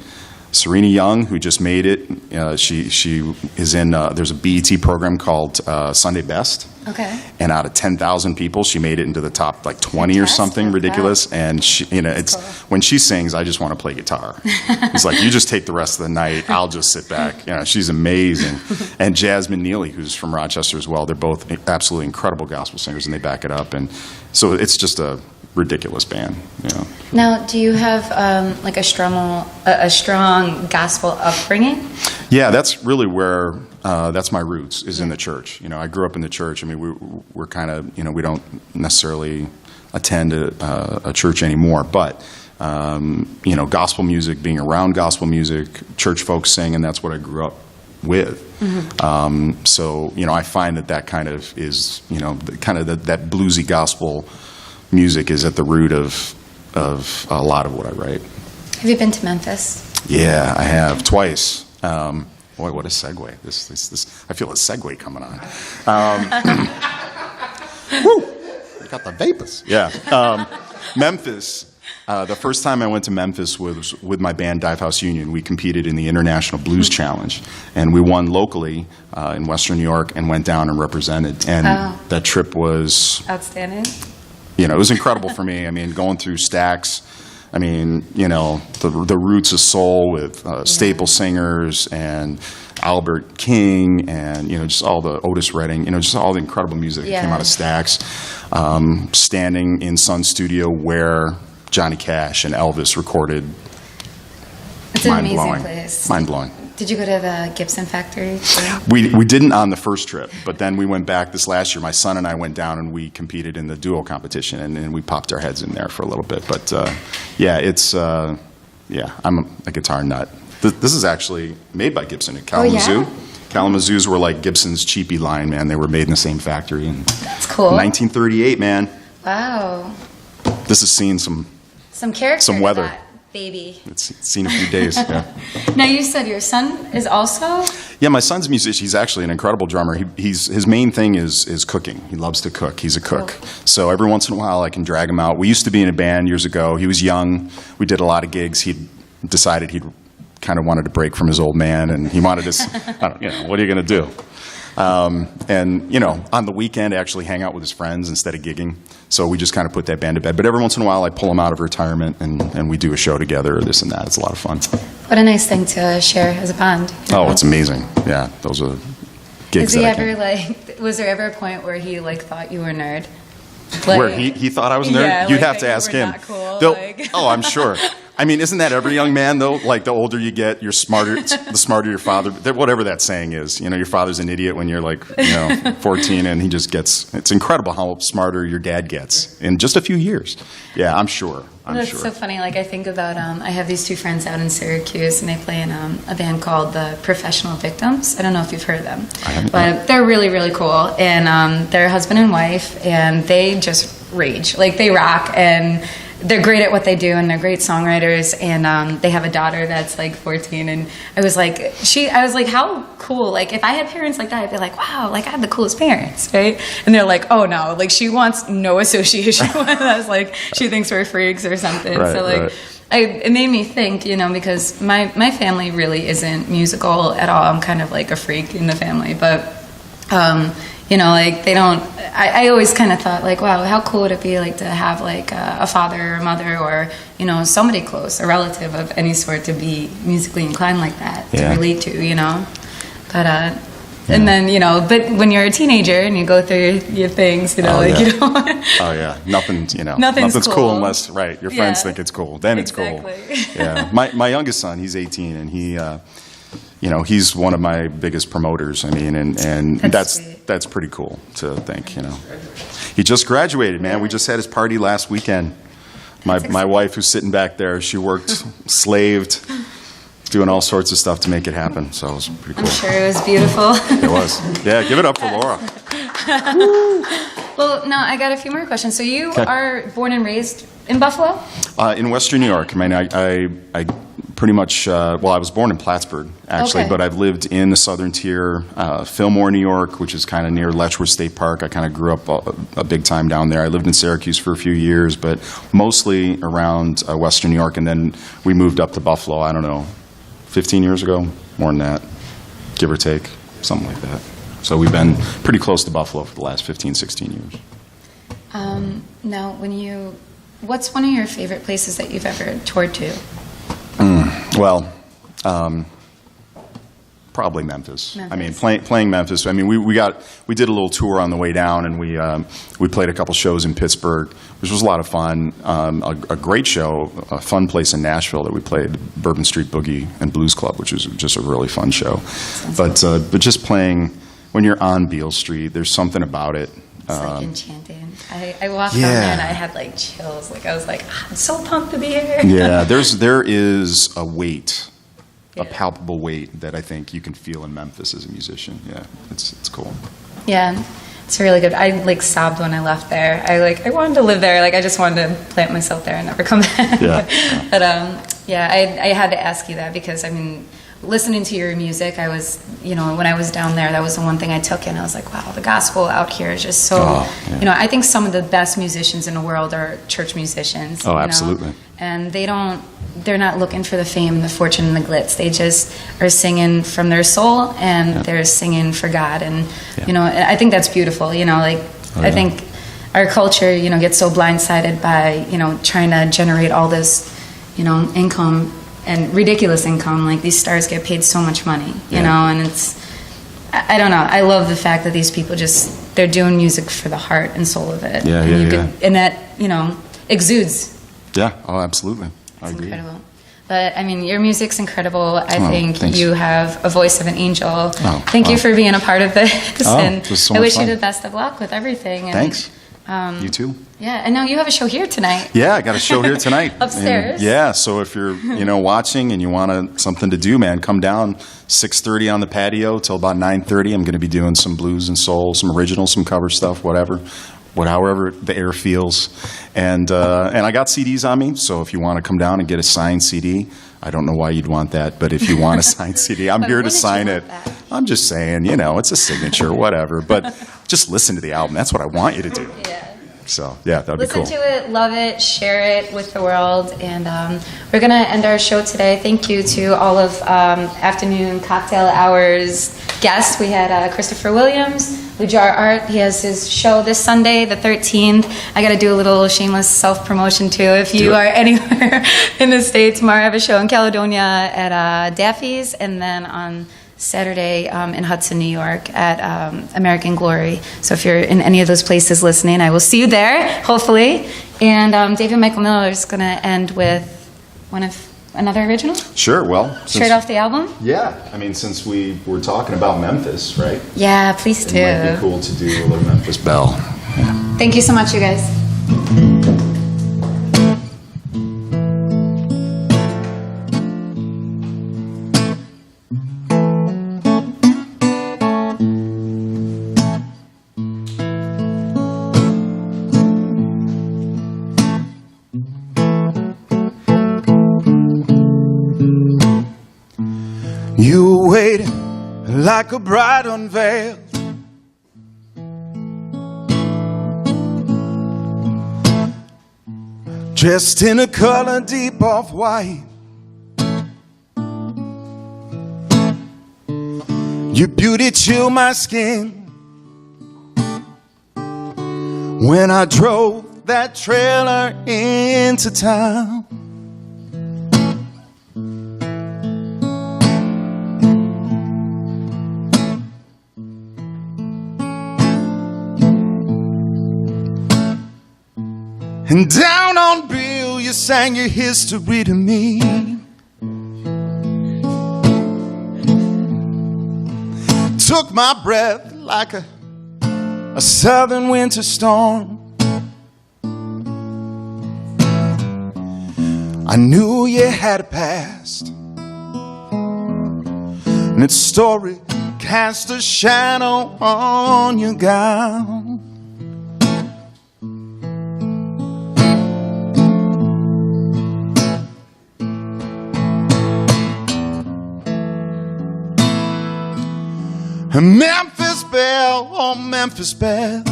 Serena Young, who just made it, she is in, there's a BET program called Sunday Best. Okay. And out of 10,000 people, she made it into the top 20 or something ridiculous. Wow. And she, it's cool. When she sings, I just want to play guitar. It's like, you just take the rest of the night. I'll just sit back. She's amazing. And Jasmine Neely, who's from Rochester as well. They're both absolutely incredible gospel singers, and they back it up. And so it's just a ridiculous band. Now, do you have a strong gospel upbringing? Yeah, that's really where that's my roots, is in the church. I grew up in the church. I mean, we're kind of, we don't necessarily attend a church anymore, but gospel music, being around gospel music, church folks singing, that's what I grew up with. Mm-hmm. So I find that kind of is that bluesy gospel music is at the root of a lot of what I write. Have you been to Memphis? Yeah, I have, twice. Boy, what a segue! This I feel a segue coming on. Woo! Got the vapors. Yeah, Memphis. The first time I went to Memphis was with my band Dive House Union. We competed in the International Blues Challenge, and we won locally in Western New York and went down and represented. And that trip was outstanding. It was incredible for me. I mean, going through Stax. I mean, the roots of soul with staple singers and Albert King and, just all the Otis Redding, just all the incredible music that came out of Stax. Standing in Sun Studio where Johnny Cash and Elvis recorded. It's an amazing place. Mind-blowing. Did you go to the Gibson factory too? We didn't on the first trip, but then we went back this last year. My son and I went down and we competed in the duo competition, and we popped our heads in there for a little bit. But yeah, it's I'm a guitar nut. This is actually made by Gibson at Kalamazoo. Yeah? Kalamazoos were like Gibson's cheapy line, man. They were made in the same factory in That's cool. 1938, man. Wow. This has seen some character. some weather. To that baby. It's seen a few days. Yeah. Now you said your son is also. Yeah, my son's a musician. He's actually an incredible drummer. His main thing is cooking. He loves to cook. He's a cook. Cool. So every once in a while, I can drag him out. We used to be in a band years ago. He was young. We did a lot of gigs. He decided he'd kind of wanted to break from his old man, and he wanted to. What are you going to do? And on the weekend, actually hang out with his friends instead of gigging. So we just kind of put that band to bed. But every once in a while, I pull him out of retirement, and we do a show together or this and that. It's a lot of fun. What a nice thing to share as a bond. Oh, it's amazing. Yeah, those are gigs. Was there ever a point where he thought you were a nerd? Where he thought I was a nerd? Yeah, You'd have to ask him. Not cool, Oh, I'm sure. I mean, isn't that every young man, though? Like, the older you get, the smarter your father, whatever that saying is. Your father's an idiot when you're 14, and he just gets, it's incredible how smarter your dad gets in just a few years. Yeah, I'm sure. That's so funny. I think about, I have these two friends out in Syracuse, and they play in a band called the Professional Victims. I don't know if you've heard of them. I haven't. But they're really, really cool. And they're husband and wife, and they just rage. They rock, and they're great at what they do, and they're great songwriters, and they have a daughter that's 14, and I was like, how cool. If I had parents like that, I'd be like, wow, I had the coolest parents, right? And they're like, oh no, she wants no association with us, she thinks we're freaks or something. Right, So right. it made me think, because my family really isn't musical at all. I'm kind of a freak in the family, but they don't. I always kind of thought wow, how cool would it be to have a father or a mother or somebody close, a relative of any sort, to be musically inclined like that, to relate to, but and then but when you're a teenager and you go through your things, you don't. Oh yeah, nothing's cool unless your friends think it's cool. Then it's cool. Yeah, my youngest son, he's 18, and he. He's one of my biggest promoters. I mean, and that's pretty cool to think. He just graduated, man. We just had his party last weekend. My wife, who's sitting back there, she worked, slaved, doing all sorts of stuff to make it happen. So it was pretty cool. I'm sure it was beautiful. It was. Yeah, give it up for Laura. Well, now I got a few more questions. So you are born and raised in Buffalo? In Western New York. I mean, I pretty much, I was born in Plattsburgh, actually, but I've lived in the southern tier, Fillmore, New York, which is kind of near Letchworth State Park. I kind of grew up a big time down there. I lived in Syracuse for a few years, but mostly around Western New York, and then we moved up to Buffalo, I don't know, 15 years ago, more than that, give or take, something like that. So we've been pretty close to Buffalo for the last 15, 16 years. Now, what's one of your favorite places that you've ever toured to? Probably Memphis. I mean, playing Memphis. I mean, we did a little tour on the way down, and we played a couple shows in Pittsburgh, which was a lot of fun. A great show, a fun place in Nashville that we played, Bourbon Street Boogie and Blues Club, which was just a really fun show. But just playing when you're on Beale Street, there's something about it. It's enchanting. I walked down there and I had chills. I was I'm so pumped to be here. Yeah, there is a weight, a palpable weight that I think you can feel in Memphis as a musician. Yeah, it's cool. Yeah, it's really good. I sobbed when I left there. I wanted to live there. I just wanted to plant myself there and never come back. Yeah. But I had to ask you that because listening to your music, I was, when I was down there, that was the one thing I took in. I was like, wow, the gospel out here is just so, I think some of the best musicians in the world are church musicians. Oh, absolutely. And they're not looking for the fame, the fortune, and the glitz. They just are singing from their soul, and they're singing for God. And, I think that's beautiful. I think our culture, gets so blindsided by, trying to generate all this, income and ridiculous income. These stars get paid so much money, you know, and I don't know. I love the fact that these people they're doing music for the heart and soul of it. And that, exudes. Yeah, oh, absolutely. I agree. Incredible. But I mean, your music's incredible. I Oh, think thanks. you have a voice of an angel. Oh, Thank you wow. for being a part of this. Oh, And it was so I much wish fun. you the best of luck with everything. And, Thanks. You too. Yeah, and now you have a show here tonight. Yeah, I got a show here tonight. Upstairs. And, yeah, so if you're watching and you want something to do, man, come down 6:30 on the patio till about 9:30. I'm going to be doing some blues and soul, some original, some cover stuff, however the air feels. And I got CDs on me, so if you want to come down and get a signed CD, I don't know why you'd want that, but if you want a signed CD, I'm here to sign it. I'm just saying, it's a signature, whatever. But just listen to the album. That's what I want you to do. Yeah. So, yeah, that'd be Listen cool. to it, love it, share it with the world. And we're going to end our show today. Thank you to all of Afternoon Cocktail Hour's guests. We had Christopher Williams, Lujar Art. He has his show this Sunday, the 13th. I got to do a little shameless self-promotion, too. If you are anywhere in the States, tomorrow I have a show in Caledonia at Daffy's, and then on Saturday in Hudson, New York at American Glory. So if you're in any of those places listening, I will see you there, hopefully. And David Michael Miller is going to end with another original? Sure, well. Straight off the album? Yeah, I mean, since we were talking about Memphis, right? Yeah, please do. It might be cool to do a little Memphis Belle. Thank you so much, you guys. You waited like a bride unveiled, dressed in a color deep off-white. Your beauty chilled my skin when I drove that trailer into town. And down on Bill, you sang your history to me. Took my breath like a southern winter storm. I knew you had a past, and its story cast a shadow on your gown. Memphis Belle, oh Memphis Belle,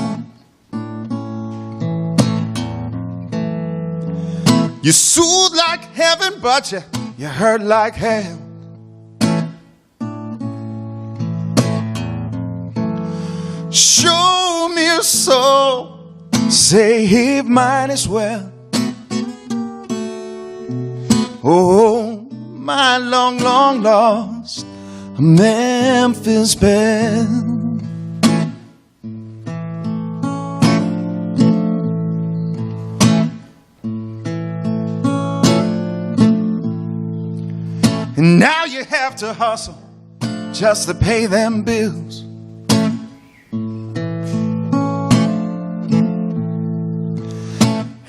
you soothe like heaven, but you hurt like hell. Show me your soul, save mine as well. Oh, my long, long lost Memphis Belle. And now you have to hustle just to pay them bills.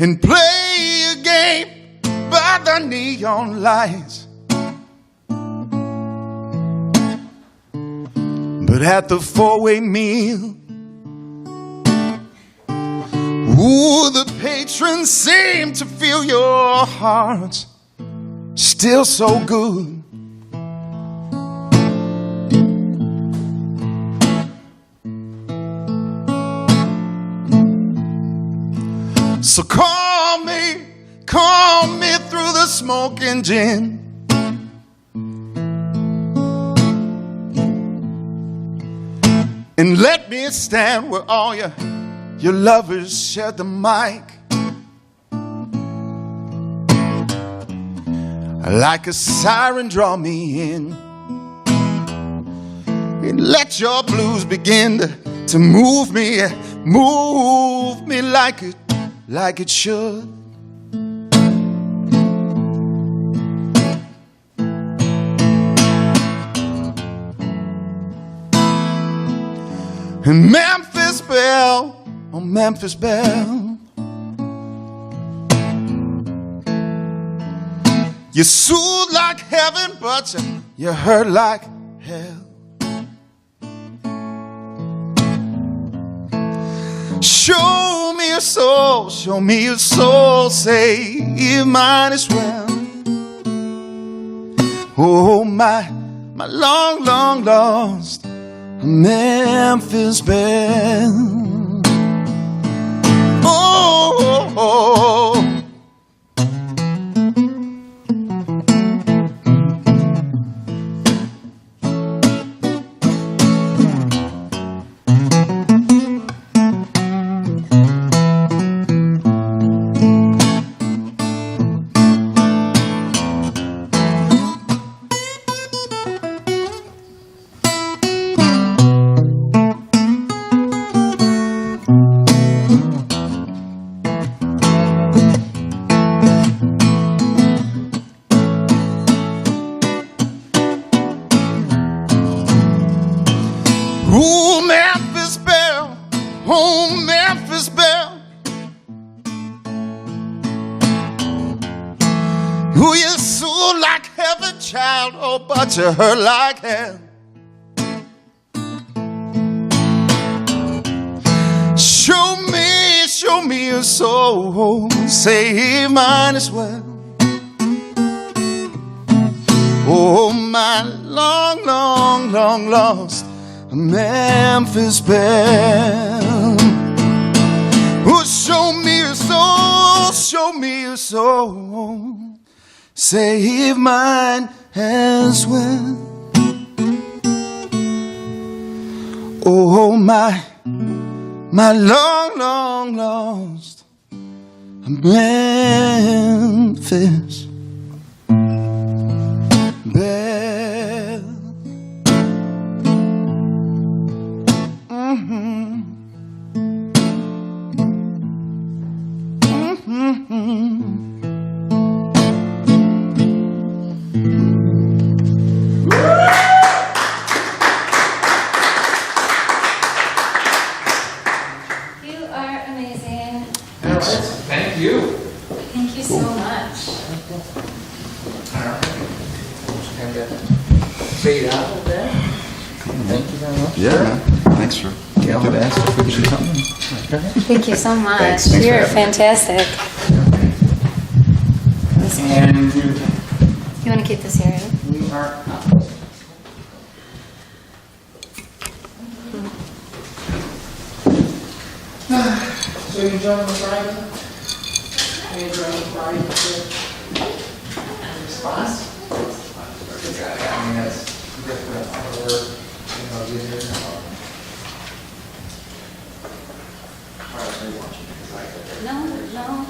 And play a game by the neon lights. But at the four-way meal, ooh, the patrons seem to feel your hearts still so good. So call me through the smoking gin. And let me stand where all your lovers share the mic. Like a siren, draw me in. And let your blues begin to move me like it should. And Memphis Belle, oh Memphis Belle, you soothe like heaven, but you hurt like hell. Show me your soul, show me your soul, save mine as well. Oh, my long, long lost Memphis Belle. Oh, oh, oh. Oh, Memphis Belle, oh, Memphis Belle, oh, you're so like heaven, child, oh, but you hurt like hell. Show me your soul, save mine as well. Oh, my long, long, long lost Memphis Belle. Oh, show me your soul, show me your soul, save mine as well. Oh, my long, long lost Memphis Belle. You are amazing. Thank you. Thank you so much. And fade out a little bit. Thank you very much. Yeah, man. Thanks for Gail had asked if we could do something. Thank you so much. Thanks for You're having me. fantastic. And You want to keep this here? Right? we are up. So you enjoying the ride? You enjoying the ride? Response? I mean, that's different. No, no.